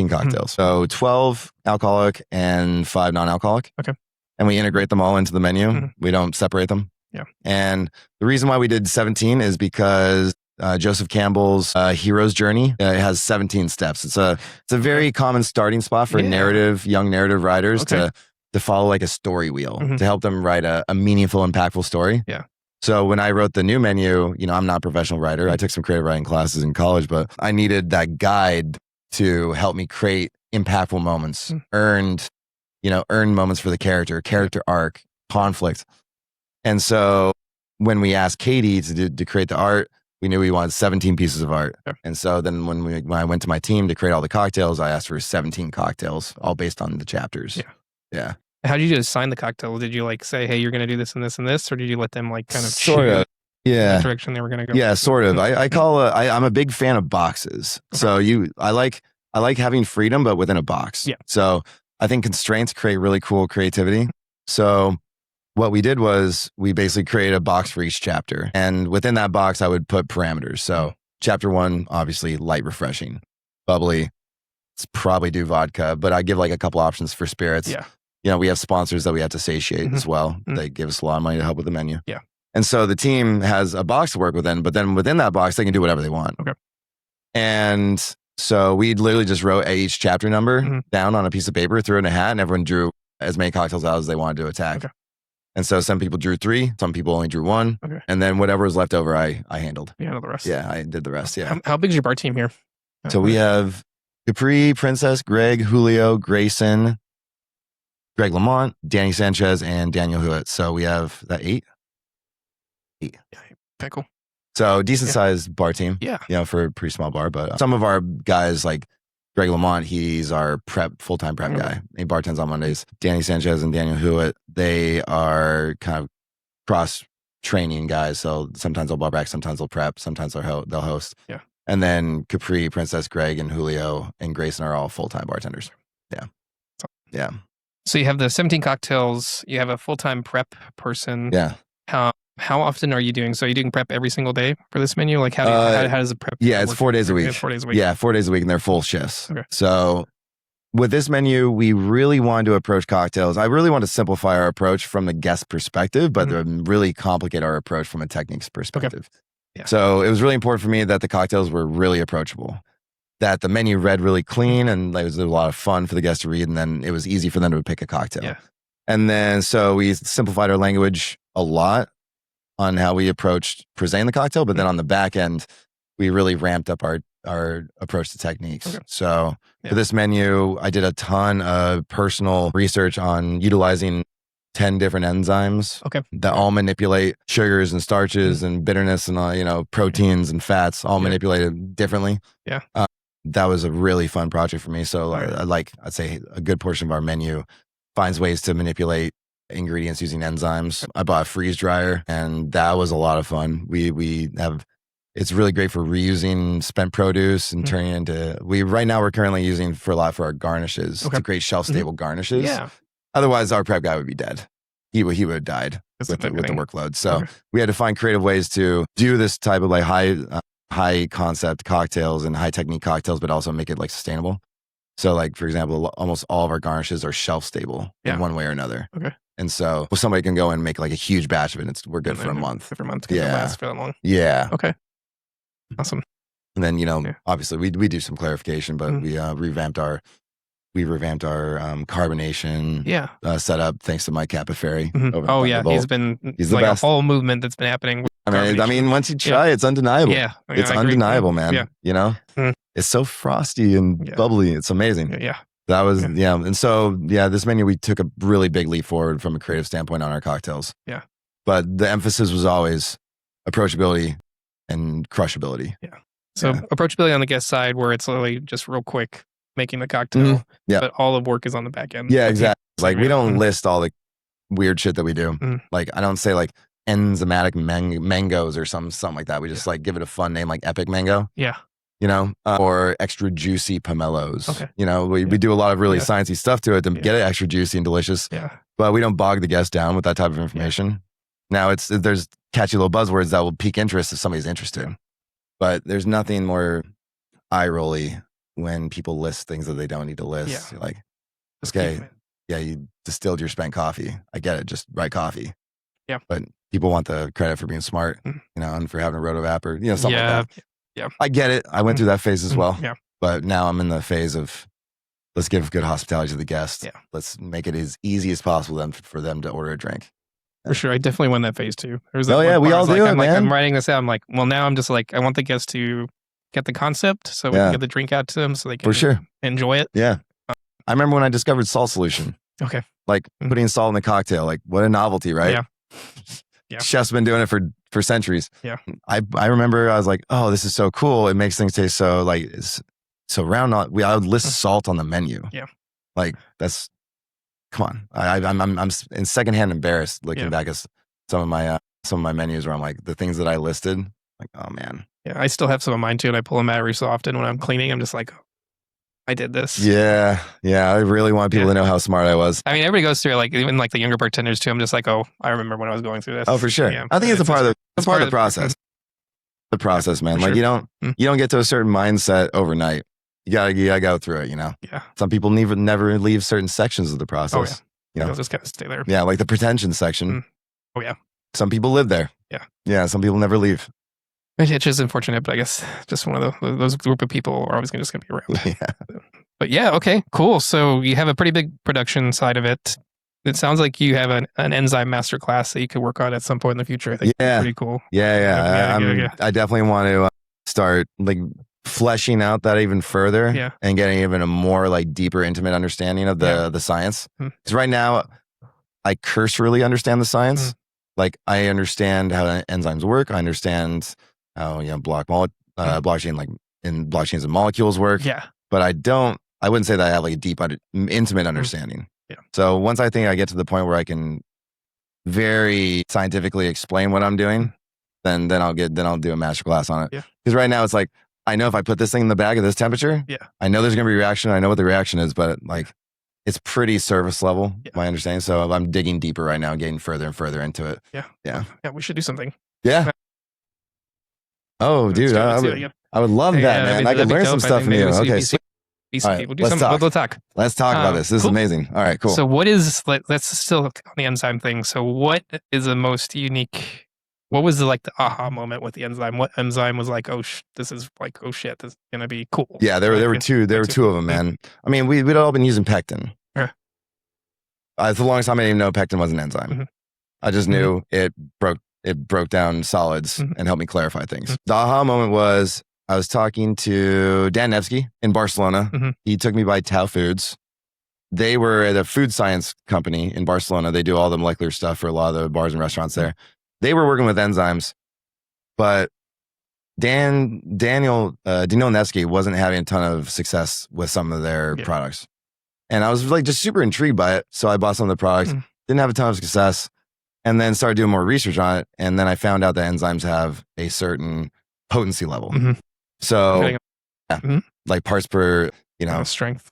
Speaker 2: cocktails. So 12 alcoholic and 5 non-alcoholic.
Speaker 1: Okay.
Speaker 2: And we integrate them all into the menu. We don't separate them.
Speaker 1: Yeah.
Speaker 2: And the reason why we did 17 is because Joseph Campbell's Hero's Journey has 17 steps. It's a very common starting spot for young narrative writers to follow like a story wheel to help them write a meaningful, impactful story.
Speaker 1: Yeah.
Speaker 2: So when I wrote the new menu, I'm not a professional writer. I took some creative writing classes in college, but I needed that guide to help me create impactful moments, earned moments for the character arc, conflict. And so when we asked Katie to create the art, we knew we wanted 17 pieces of art. Yeah. And so then when I went to my team to create all the cocktails, I asked for 17 cocktails, all based on the chapters.
Speaker 1: Yeah.
Speaker 2: Yeah.
Speaker 1: How did you assign the cocktail? Did you like say, hey, you're going to do this and this and this? Or did you let them like kind of
Speaker 2: sort of
Speaker 1: the direction they were going to go?
Speaker 2: Yeah, sort of. I'm a big fan of boxes. So I like having freedom, but within a box.
Speaker 1: Yeah.
Speaker 2: So I think constraints create really cool creativity. So what we did was we basically created a box for each chapter. And within that box, I would put parameters. So chapter 1, obviously light, refreshing, bubbly. Let's probably do vodka, but I give like a couple options for spirits.
Speaker 1: Yeah.
Speaker 2: You know, we have sponsors that we have to satiate as well. They give us a lot of money to help with the menu.
Speaker 1: Yeah.
Speaker 2: And so the team has a box to work within, but then within that box, they can do whatever they want.
Speaker 1: Okay.
Speaker 2: And so we literally just wrote each chapter number down on a piece of paper, threw it in a hat, and everyone drew as many cocktails out as they wanted to attack.
Speaker 1: Okay.
Speaker 2: And so some people drew 3, some people only drew 1.
Speaker 1: Okay.
Speaker 2: And then whatever was left over, I handled.
Speaker 1: You handle the rest.
Speaker 2: Yeah, I did the rest. Yeah.
Speaker 1: How big is your bar team here?
Speaker 2: So we have Capri, Princess, Greg, Julio, Grayson, Greg Lamont, Danny Sanchez, and Daniel Hewitt. So we have that 8.
Speaker 1: Yeah. Okay, cool.
Speaker 2: So decent sized bar team.
Speaker 1: Yeah.
Speaker 2: You know, for a pretty small bar. But some of our guys, like Greg Lamont, he's our full-time prep guy. He bartends on Mondays. Danny Sanchez and Daniel Hewitt, they are kind of cross-training guys. So sometimes they'll bar back, sometimes they'll prep, sometimes they'll host.
Speaker 1: Yeah.
Speaker 2: And then Capri, Princess, Greg, and Julio and Grayson are all full-time bartenders. Yeah. Yeah.
Speaker 1: So you have the 17 cocktails. You have a full-time prep person.
Speaker 2: Yeah.
Speaker 1: How often are you doing? So are you doing prep every single day for this menu? Like how does the prep?
Speaker 2: Yeah, it's 4 days a week.
Speaker 1: It's 4 days a week.
Speaker 2: Yeah, 4 days a week, and they're full shifts.
Speaker 1: Okay.
Speaker 2: So with this menu, we really wanted to approach cocktails. I really want to simplify our approach from the guest perspective, but really complicate our approach from a techniques perspective.
Speaker 1: Okay. Yeah.
Speaker 2: So it was really important for me that the cocktails were really approachable, that the menu read really clean, and it was a lot of fun for the guests to read, and then it was easy for them to pick a cocktail.
Speaker 1: Yeah.
Speaker 2: And then so we simplified our language a lot on how we approached presenting the cocktail, but then on the back end, we really ramped up our approach to techniques.
Speaker 1: Okay.
Speaker 2: So for this menu, I did a ton of personal research on utilizing 10 different enzymes that all manipulate sugars and starches and bitterness and proteins and fats, all manipulated differently.
Speaker 1: Yeah.
Speaker 2: That was a really fun project for me. So I'd say a good portion of our menu finds ways to manipulate ingredients using enzymes. I bought a freeze dryer, and that was a lot of fun. It's really great for reusing spent produce and turning it into. Right now we're currently using for a lot for our garnishes to create shelf stable garnishes.
Speaker 1: Yeah.
Speaker 2: Otherwise, our prep guy would be dead. He would have died with the workload. So we had to find creative ways to do this type of like high concept cocktails and high technique cocktails, but also make it like sustainable. So like, for example, almost all of our garnishes are shelf stable in one way or another. Okay. And so somebody can go and make like a huge batch of it. We're good for a month.
Speaker 1: For a month. Yeah. It lasts for that long.
Speaker 2: Yeah.
Speaker 1: Okay. Awesome.
Speaker 2: And then, obviously we do some clarification, but we revamped our carbonation setup thanks to Mike Capaferri.
Speaker 1: Oh yeah. He's the like best. A whole movement that's been happening.
Speaker 2: I mean, once you try it, it's undeniable.
Speaker 1: Yeah.
Speaker 2: It's undeniable, man.
Speaker 1: Yeah.
Speaker 2: It's so frosty and bubbly. It's amazing.
Speaker 1: Yeah.
Speaker 2: That was, And so, this menu, we took a really big leap forward from a creative standpoint on our cocktails.
Speaker 1: Yeah.
Speaker 2: But the emphasis was always approachability and crushability.
Speaker 1: Yeah. So approachability on the guest side, where it's literally just real quick making the cocktail. Yeah. But all the work is on the back end.
Speaker 2: Yeah, exactly. Like we don't list all the weird shit that we do. Like I don't say like enzymatic mangoes or something like that. We just like give it a fun name like Epic Mango.
Speaker 1: Yeah.
Speaker 2: Or extra juicy pomelos. Okay. We do a lot of really sciencey stuff to it to get it extra juicy and delicious.
Speaker 1: Yeah.
Speaker 2: But we don't bog the guest down with that type of information. Now there's catchy little buzzwords that will pique interest if somebody's interested. But there's nothing more eye-rolly when people list things that they don't need to list.
Speaker 1: Yeah.
Speaker 2: You're like, okay, you distilled your spent coffee. I get it. Just write coffee.
Speaker 1: Yeah.
Speaker 2: But people want the credit for being smart, and for having a rotovap or, something like that.
Speaker 1: Yeah.
Speaker 2: I get it. I went through that phase as well.
Speaker 1: Yeah.
Speaker 2: But now I'm in the phase of let's give good hospitality to the guest.
Speaker 1: Yeah.
Speaker 2: Let's make it as easy as possible for them to order a drink.
Speaker 1: For sure. I definitely went that phase too.
Speaker 2: We all do it, man.
Speaker 1: I'm writing this out. I'm like, well, now I'm just like, I want the guests to get the concept so we can get the drink out to them so they can enjoy it.
Speaker 2: Yeah. I remember when I discovered salt solution.
Speaker 1: Okay.
Speaker 2: Like putting salt in a cocktail. Like what a novelty, right?
Speaker 1: Yeah.
Speaker 2: Chefs been doing it for centuries.
Speaker 1: Yeah.
Speaker 2: I remember I was like, oh, this is so cool. It makes things taste so like it's so round. I would list salt on the menu.
Speaker 1: Yeah.
Speaker 2: Like that's, come on. I'm in secondhand embarrassed looking back at some of my menus where I'm like the things that I listed. Like, oh man.
Speaker 1: Yeah. I still have some of mine too, and I pull them out every so often when I'm cleaning. I'm just like, I did this.
Speaker 2: Yeah. I really want people to know how smart I was.
Speaker 1: I mean, everybody goes through it, like even like the younger bartenders too. I'm just like, oh, I remember when I was going through this.
Speaker 2: Oh, for sure.
Speaker 1: Yeah,
Speaker 2: I think it's a part of the process. The process, man. Like
Speaker 1: sure.
Speaker 2: you don't get to a certain mindset overnight. You gotta go through it, you know?
Speaker 1: Yeah.
Speaker 2: Some people never leave certain sections of the process.
Speaker 1: Oh, yeah.
Speaker 2: You know?
Speaker 1: They'll just kind of stay there.
Speaker 2: Yeah, like the pretension section.
Speaker 1: Oh, yeah.
Speaker 2: Some people live there.
Speaker 1: Yeah.
Speaker 2: Yeah, some people never leave.
Speaker 1: It's just unfortunate, but I guess just one of those group of people are always just going to be around.
Speaker 2: Yeah.
Speaker 1: But yeah, okay, cool. So you have a pretty big production side of it. It sounds like you have an enzyme master class that you could work on at some point in the future. I think that's pretty cool.
Speaker 2: Yeah. I definitely want to start like fleshing out that even further and getting even a more like deeper, intimate understanding of the science. Because right now, I cursorily understand the science. Like I understand how enzymes work. I understand how blockchain like in blockchains and molecules work.
Speaker 1: Yeah.
Speaker 2: But I wouldn't say that I have like a deep, intimate understanding.
Speaker 1: Yeah.
Speaker 2: So once I think I get to the point where I can very scientifically explain what I'm doing, then I'll do a master class on it.
Speaker 1: Yeah.
Speaker 2: Because right now it's like, I know if I put this thing in the bag at this temperature, I know there's going to be a reaction. I know what the reaction is, but like it's pretty surface level, my understanding. So I'm digging deeper right now, getting further and further into it. Yeah.
Speaker 1: We should do something.
Speaker 2: Yeah. Oh, dude, I would love that, man. I could learn some stuff from you. Okay.
Speaker 1: We'll do something. We'll talk.
Speaker 2: Let's talk about this. This is amazing. All right, cool.
Speaker 1: So let's still on the enzyme thing. So what is the most unique, what was the aha moment with the enzyme? What enzyme was like, this is like, oh shit, this is going to be cool.
Speaker 2: Yeah, there were two of them, man. I mean, we'd all been using pectin. For the longest time I didn't even know pectin was an enzyme. I just knew it broke down solids and helped me clarify things. The aha moment was, I was talking to Dan Nevsky in Barcelona. He took me by Tao Foods. They were at a food science company in Barcelona. They do all the molecular stuff for a lot of the bars and restaurants there. They were working with enzymes, but Daniel Nevsky wasn't having a ton of success with some of their products. And I was like just super intrigued by it. So I bought some of the products, didn't have a ton of success, and then started doing more research on it. And then I found out that enzymes have a certain potency level. So like parts per,
Speaker 1: strength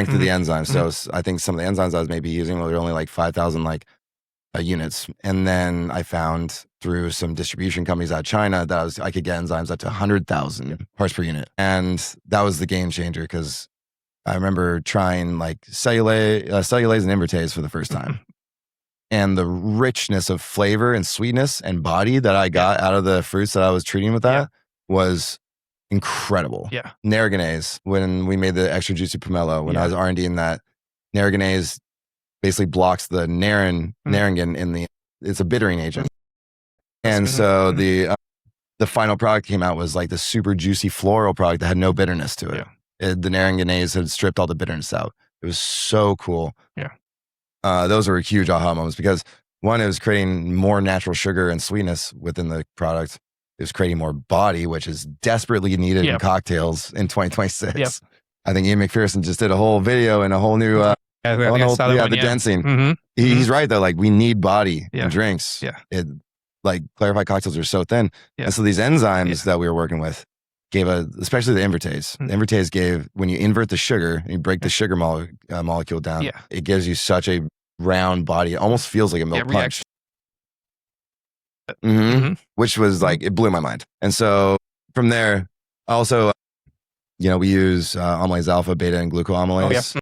Speaker 2: of the enzymes. So I think some of the enzymes I was maybe using were only like 5,000 units. And then I found through some distribution companies out of China that I could get enzymes up to 100,000 parts per unit. And that was the game changer because I remember trying like cellulase and invertase for the first time. And the richness of flavor and sweetness and body that I got out of the fruits that I was treating with that was incredible. Narraganase, when we made the extra juicy pomelo, when I was R&D in that, narraganase basically blocks the naringin in it's a bittering agent. And so the final product came out was like the super juicy floral product that had no bitterness to it. The naringanase had stripped all the bitterness out. It was so cool. Those were huge aha moments because one, it was creating more natural sugar and sweetness within the product. It was creating more body, which is desperately needed in cocktails in 2026. I think Ian McPherson just did a whole video and a whole new, the densing. He's right though. Like we need body in drinks. It like clarified cocktails are so thin. And so these enzymes that we were working with gave especially the invertase. The invertase gave, when you invert the sugar and you break the sugar molecule down, it gives you such a round body. It almost feels like a milk punch. Which was like, it blew my mind. And so from there, also, we use amylase alpha, beta, and glucoamylase.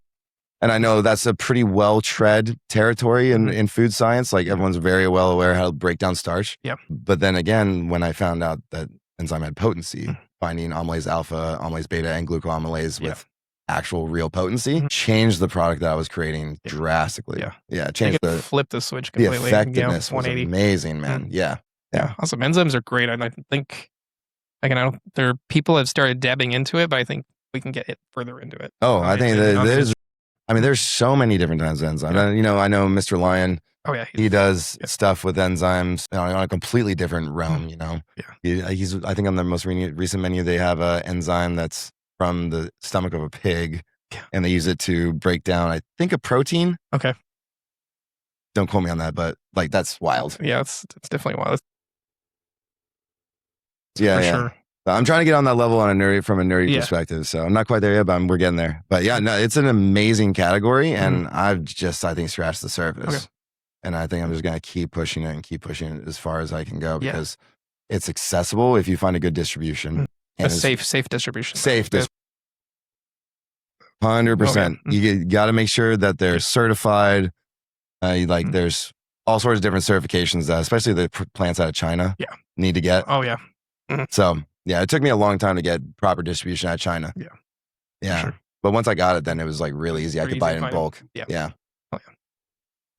Speaker 2: And I know that's a pretty well-tread territory in food science. Like everyone's very well aware how to break down starch. But then again, when I found out that enzyme had potency, finding amylase alpha, amylase beta, and glucoamylase with actual real potency changed the product that I was creating drastically. Changed
Speaker 1: flip the switch completely.
Speaker 2: The effectiveness was amazing, man. Yeah.
Speaker 1: Awesome. Enzymes are great. And I think, there are people that started dabbing into it, but I think we can get it further into it.
Speaker 2: Oh, I think there's so many different kinds of enzymes. I know Mr. Lion.
Speaker 1: Oh yeah,
Speaker 2: he does stuff with enzymes on a completely different realm. He's I think on the most recent menu they have an enzyme that's from the stomach of a pig, and they use it to break down, I think, a protein.
Speaker 1: Okay.
Speaker 2: Don't quote me on that, but like that's wild.
Speaker 1: Yeah, it's definitely wild.
Speaker 2: Yeah,
Speaker 1: for sure.
Speaker 2: I'm trying to get on that level on from a nerdy
Speaker 1: Yeah.
Speaker 2: perspective. So I'm not quite there yet, but we're getting there. But yeah, no, it's an amazing category, and I think scratched the surface.
Speaker 1: Okay.
Speaker 2: And I think I'm just gonna keep pushing it as far as I can go because it's accessible if you find a good distribution.
Speaker 1: And a safe distribution.
Speaker 2: Safe distribution. 100%. You got to make sure that they're certified. There's all sorts of different certifications that, especially the plants out of China, need to get.
Speaker 1: Oh yeah.
Speaker 2: So yeah, it took me a long time to get proper distribution out of China. Yeah.
Speaker 1: Sure.
Speaker 2: But once I got it, then it was like really easy. I could buy it in bulk. Yeah.
Speaker 1: Oh, yeah.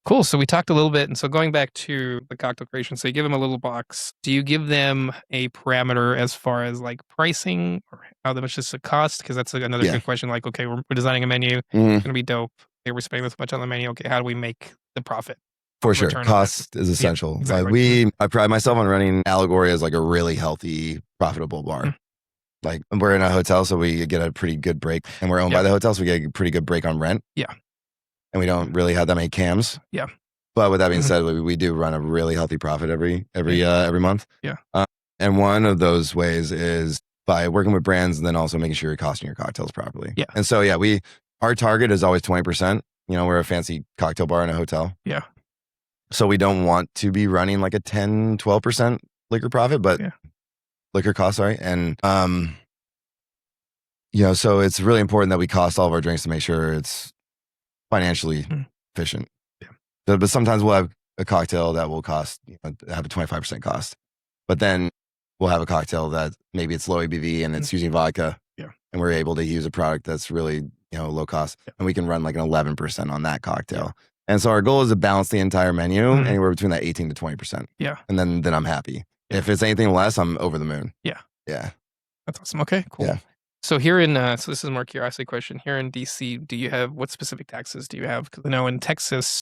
Speaker 1: Cool. So we talked a little bit. And so going back to the cocktail creation, so you give them a little box. Do you give them a parameter as far as like pricing or how much does it cost? Because that's another good question. Like, okay, we're designing a menu. It's going to be dope. Okay, we're spending this much on the menu. Okay, how do we make the profit?
Speaker 2: For sure. Cost is essential. Yeah, exactly. I pride myself on running Allegory as like a really healthy, profitable bar. Like we're in a hotel, so we get a pretty good break, and we're owned by the hotel, so we get a pretty good break on rent. Yeah. And we don't really have that many cams. Yeah. But with that being said, we do run a really healthy profit every month. Yeah. And one of those ways is by working with brands and then also making sure you're costing your cocktails properly. Yeah. And so our target is always 20%. You know, we're a fancy cocktail bar in a hotel. Yeah. So we don't want to be running like a 10, 12% liquor profit, but liquor costs, sorry. And so it's really important that we cost all of our drinks to make sure it's financially efficient. Yeah. But sometimes we'll have a cocktail that will cost, have a 25% cost. But then we'll have a cocktail that maybe it's low ABV and it's using vodka. Yeah. And we're able to use a product that's really, low cost. Yeah. And we can run like an 11% on that cocktail. Yeah. And so our goal is to balance the entire menu anywhere between that 18 to 20%. Yeah. And then I'm happy. Yeah. If it's anything less, I'm over the moon. Yeah. Yeah. That's awesome. Okay, cool. Yeah. So here in, so this is more curiosity question. Here in DC, what specific taxes do you have? Because I know in Texas,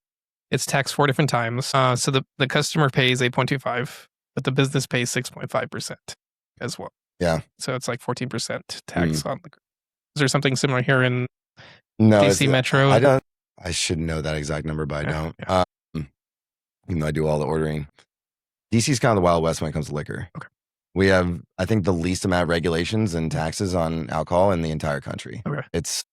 Speaker 2: it's taxed 4 different times. So the customer pays 8.25, but the business pays 6.5% as well. Yeah. So it's like 14% tax on the. Is there something similar here in DC Metro? I should know that exact number, but I don't. Yeah. Even though I do all the ordering. DC's kind of the Wild West when it comes to liquor. Okay. We have, I think, the least amount of regulations and taxes on alcohol in the entire country. Okay. It's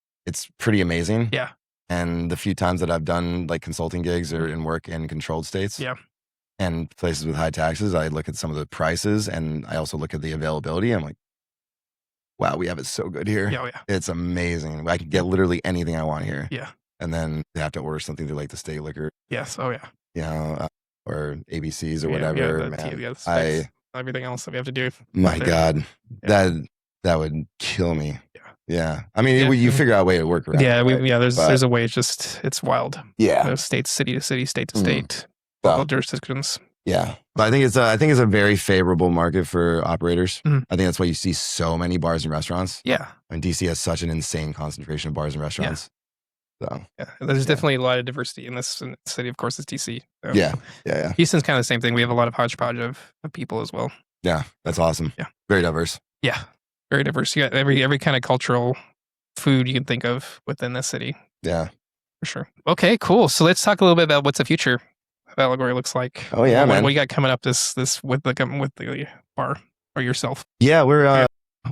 Speaker 2: pretty amazing. Yeah. And the few times that I've done like consulting gigs or in work in controlled states and places with high taxes, I look at some of the prices and I also look at the availability. I'm like, wow, we have it so good here. Yeah, it's amazing. I can get literally anything I want here. Yeah. And then they have to order something through like the state liquor. Yes. Oh yeah. Or ABCs or whatever. Everything else that we have to do. My God, that would kill me. Yeah. I mean, you figure out a way to work around. Yeah. There's a way. It's wild. Yeah. State, city to city, state to state, all jurisdictions. Yeah. But I think it's a very favorable market for operators. I think that's why you see so many bars and restaurants. Yeah. And DC has such an insane concentration of bars and restaurants. So there's definitely a lot of diversity in this city. Of course, it's DC. So. Yeah. Houston's kind of the same thing. We have a lot of hodgepodge of people as well. Yeah, that's awesome. Yeah, very diverse. Yeah, very diverse. You got every kind of cultural food you can think of within this city. Yeah, for sure. Okay, cool. So let's talk a little bit about what's the future of Allegory looks like. Oh yeah, man. What do you got coming up this with the bar or yourself? Yeah, we're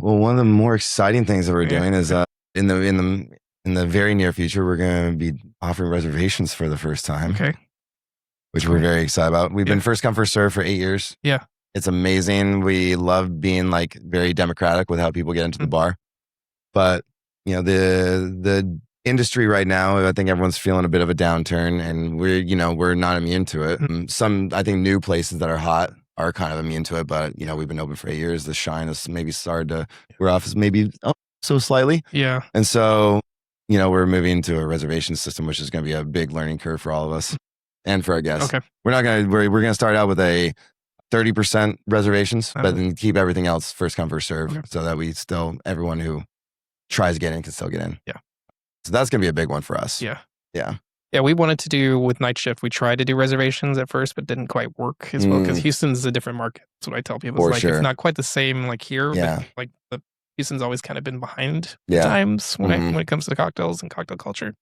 Speaker 2: well, one of the more exciting things that we're doing is in the very near future, we're going to be offering reservations for the first time. Okay. Which we're very excited about. We've been first come, first serve for 8 years. Yeah. It's amazing. We love being like very democratic with how people get into the bar. But, the industry right now, I think everyone's feeling a bit of a downturn and we're not immune to it. Some, I think, new places that are hot are kind of immune to it, but, we've been open for 8 years. The shine has maybe started to wear off maybe so slightly. Yeah. And so, we're moving to a reservation system, which is going to be a big learning curve for all of us and for our guests. Okay. We're going to start out with a 30% reservations, but then keep everything else first come, first serve so that everyone who tries to get in can still get in. Yeah. So that's going to be a big one for us. Yeah. Yeah. Yeah. We wanted to do with night shift. We tried to do reservations at first, but didn't quite work as well because Houston's a different market. That's what I tell people. It's it's not quite the same like here, but like Houston's always kind of been behind times when it comes to cocktails and cocktail culture.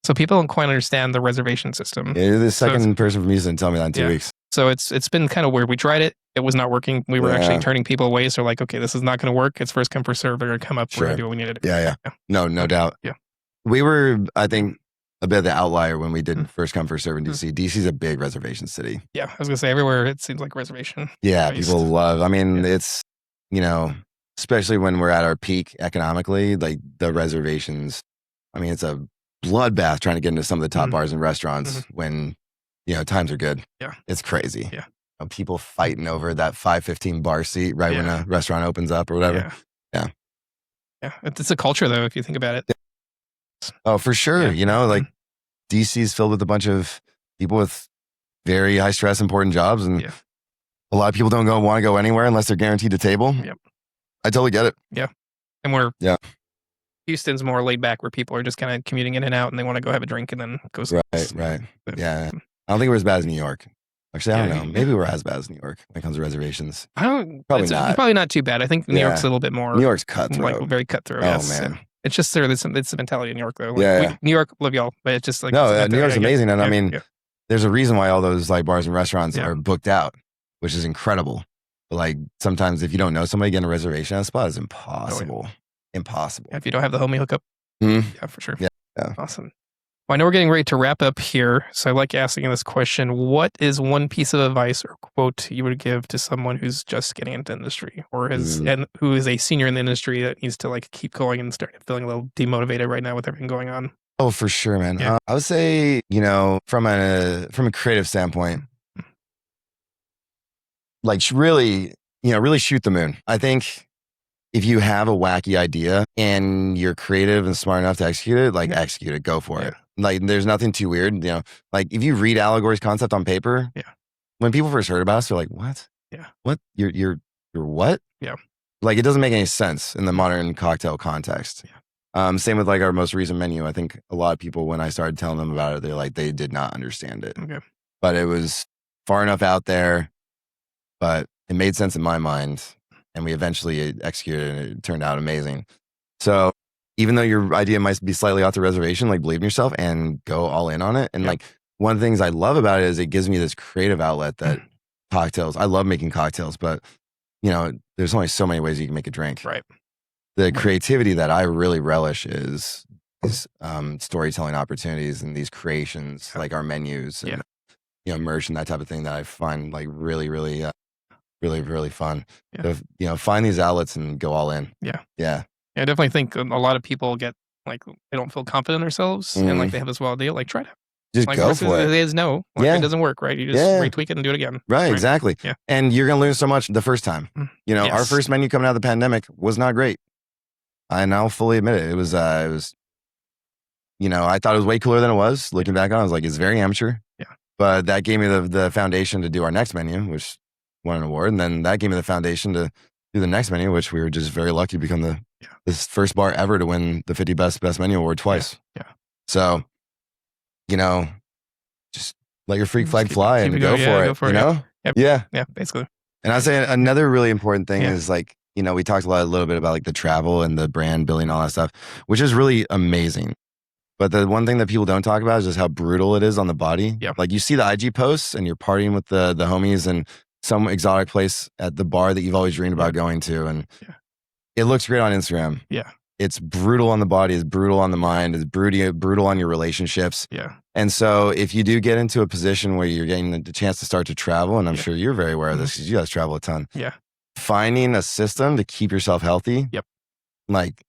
Speaker 2: So people don't quite understand the reservation system. Yeah, you're the second person from Houston to tell me that in 2 weeks.
Speaker 1: So it's been kind of weird. We tried it. It was not working. We were actually turning people away. So like, okay, this is not going to work. It's first come, first serve. They're going to come up. We're going to do what we need to do.
Speaker 2: Yeah. No doubt.
Speaker 1: Yeah.
Speaker 2: We were, I think, a bit of the outlier when we did first come, first serve in DC. DC's a big reservation city.
Speaker 1: Yeah. I was going to say everywhere it seems like reservation.
Speaker 2: Yeah. People love, I mean, it's, especially when we're at our peak economically, like the reservations, I mean, it's a bloodbath trying to get into some of the top bars and restaurants when, times are good.
Speaker 1: Yeah.
Speaker 2: It's crazy.
Speaker 1: Yeah.
Speaker 2: People fighting over that $5.15 bar seat when a restaurant opens up or whatever. Yeah.
Speaker 1: It's a culture though, if you think about it.
Speaker 2: Oh, for sure. Like DC is filled with a bunch of people with very high stress, important jobs. And a lot of people don't want to go anywhere unless they're guaranteed a table.
Speaker 1: Yep.
Speaker 2: I totally get it.
Speaker 1: Yeah. And Houston's more laid back where people are just kind of commuting in and out and they want to go have a drink and then go.
Speaker 2: Right. Yeah. I don't think we're as bad as New York. Actually, I don't know. Maybe we're as bad as New York when it comes to reservations. Probably not.
Speaker 1: Probably not too bad. I think New York's a little bit more.
Speaker 2: New York's cutthroat.
Speaker 1: Like very cutthroat.
Speaker 2: Oh,
Speaker 1: yes.
Speaker 2: man.
Speaker 1: It's just it's the mentality in New York though.
Speaker 2: Like,
Speaker 1: New York, love y'all, but it's just like
Speaker 2: New York's amazing. And I mean, there's a reason why all those like bars and restaurants are booked out, which is incredible. But like sometimes if you don't know somebody, getting a reservation on a spot is impossible. Impossible.
Speaker 1: If you don't have the homie hookup.
Speaker 2: Yeah,
Speaker 1: for sure.
Speaker 2: Yeah.
Speaker 1: Awesome. Well, I know we're getting ready to wrap up here, so I like asking this question. What is one piece of advice or quote you would give to someone who's just getting into industry or and who is a senior in the industry that needs to like keep going and start feeling a little demotivated right now with everything going on?
Speaker 2: Oh, for sure, man. I would say, from a creative standpoint, like really shoot the moon. I think if you have a wacky idea and you're creative and smart enough to execute it, like execute it, go for it. Like there's nothing too weird, like if you read Allegory's concept on paper, when people first heard about us, they're like, what?
Speaker 1: Yeah.
Speaker 2: What? You're what?
Speaker 1: Yeah.
Speaker 2: Like it doesn't make any sense in the modern cocktail context. Yeah. Same with like our most recent menu. I think a lot of people, when I started telling them about it, they're like, they did not understand it.
Speaker 1: Okay.
Speaker 2: But it was far enough out there, but it made sense in my mind. And we eventually executed it and it turned out amazing. So even though your idea might be slightly off the reservation, like believe in yourself and go all in on it. And like one of the things I love about it is it gives me this creative outlet that cocktails, I love making cocktails, but there's only so many ways you can make a drink.
Speaker 1: Right.
Speaker 2: The creativity that I really relish is storytelling opportunities and these creations, like our menus and merch and that type of thing that I find like really, really, really, really fun. So, find these outlets and go all in. Yeah.
Speaker 1: I definitely think a lot of people get like they don't feel confident in themselves and like they have this wild idea. Like try it out.
Speaker 2: Just
Speaker 1: like,
Speaker 2: go for it.
Speaker 1: It is no. Like, it doesn't work, right? You just retweak it and do it again.
Speaker 2: Right, exactly.
Speaker 1: Yeah.
Speaker 2: And you're gonna learn so much the first time. Our first menu coming out of the pandemic was not great. I now fully admit it. It was I thought it was way cooler than it was. Looking back on it, I was like, it's very amateur.
Speaker 1: Yeah.
Speaker 2: But that gave me the foundation to do our next menu, which won an award. And then that gave me the foundation to do the next menu, which we were just very lucky to become this first bar ever to win the 50 best menu award twice.
Speaker 1: Yeah.
Speaker 2: So, just let your freak flag fly and go for it. Yeah.
Speaker 1: Yeah, basically.
Speaker 2: And I'd say another really important thing is like, we talked a little bit about like the travel and the brand building and all that stuff, which is really amazing. But the one thing that people don't talk about is just how brutal it is on the body.
Speaker 1: Yeah.
Speaker 2: Like you see the IG posts and you're partying with the homies and some exotic place at the bar that you've always dreamed about going to. And it looks great on Instagram.
Speaker 1: Yeah.
Speaker 2: It's brutal on the body, it's brutal on the mind, it's brutal on your relationships.
Speaker 1: Yeah.
Speaker 2: And so if you do get into a position where you're getting the chance to start to travel, and I'm sure you're very aware of this because you guys travel a ton.
Speaker 1: Yeah.
Speaker 2: Finding a system to keep yourself healthy.
Speaker 1: Yep.
Speaker 2: Like,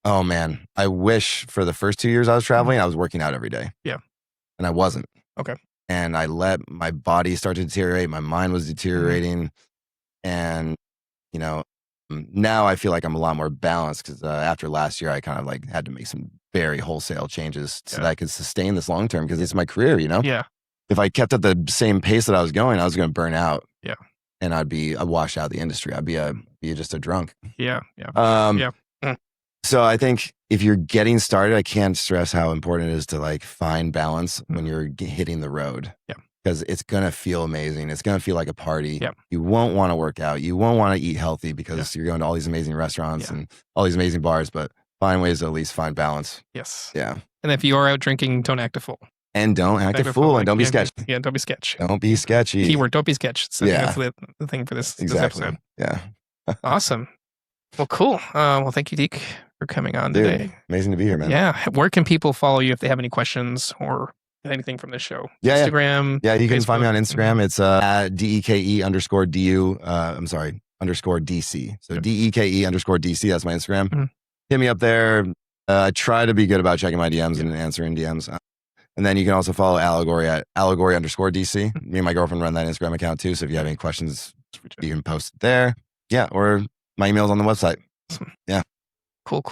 Speaker 2: oh man, I wish for the first 2 years I was traveling, I was working out every day.
Speaker 1: Yeah.
Speaker 2: And I wasn't.
Speaker 1: Okay.
Speaker 2: And I let my body start to deteriorate. My mind was deteriorating. And, now I feel like I'm a lot more balanced because after last year, I kind of like had to make some very wholesale changes so that I could sustain this long term because it's my career,
Speaker 1: Yeah.
Speaker 2: If I kept at the same pace that I was going to burn out.
Speaker 1: Yeah.
Speaker 2: And I'd wash out the industry. I'd be just a drunk.
Speaker 1: Yeah. Yeah.
Speaker 2: So I think if you're getting started, I can't stress how important it is to like find balance when you're hitting the road.
Speaker 1: Yeah.
Speaker 2: Because it's going to feel amazing. It's going to feel like a party.
Speaker 1: Yeah.
Speaker 2: You won't want to work out. You won't want to eat healthy because you're going to all these amazing restaurants and all these amazing bars, but find ways to at least find balance.
Speaker 1: Yes.
Speaker 2: Yeah.
Speaker 1: And if you are out drinking, don't act a fool.
Speaker 2: And don't act a fool, and don't be sketchy.
Speaker 1: Yeah, don't be sketch.
Speaker 2: Don't be sketchy.
Speaker 1: Keyword, don't be sketch. So
Speaker 2: Yeah.
Speaker 1: that's the thing for this
Speaker 2: Exactly.
Speaker 1: episode.
Speaker 2: Yeah.
Speaker 1: Awesome. Well, cool. Well, thank you, Deke, for coming on
Speaker 2: Dude,
Speaker 1: today.
Speaker 2: amazing to be here, man.
Speaker 1: Yeah. Where can people follow you if they have any questions or anything from this show?
Speaker 2: Yeah,
Speaker 1: Instagram.
Speaker 2: Yeah, you can
Speaker 1: Facebook.
Speaker 2: find me on Instagram. It's at DEKE_DU. I'm sorry, _DC. So DEKE_DC. That's my Instagram.
Speaker 1: Mhm.
Speaker 2: Hit me up there. I try to be good about checking my DMs and answering DMs. And then you can also follow Allegory at Allegory_DC. Me and my girlfriend run that Instagram account too. So if you have any questions, you can post it there. Yeah, or my email's on the website.
Speaker 1: Awesome.
Speaker 2: Yeah.
Speaker 1: Cool.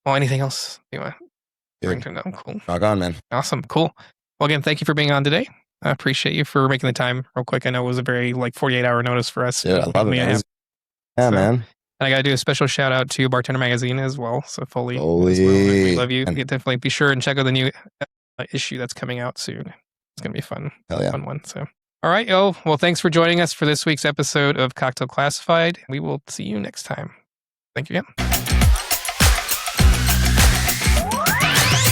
Speaker 1: Well, anything else you want to bring
Speaker 2: Good.
Speaker 1: to know? Cool.
Speaker 2: Rock on, man.
Speaker 1: Awesome. Cool. Well, again, thank you for being on today. I appreciate you for making the time real quick. I know it was a very 48-hour notice for us.
Speaker 2: Yeah, I love it, man. Yeah, man.
Speaker 1: And I got to do a special shout out to Bartender Magazine as well. So Foley. As well. We love you. Definitely be sure and check out the new issue that's coming out soon. It's going to be fun.
Speaker 2: Hell yeah.
Speaker 1: Fun one. So, all right, yo. Well, thanks for joining us for this week's episode of Cocktail Classified. We will see you next time. Thank you again.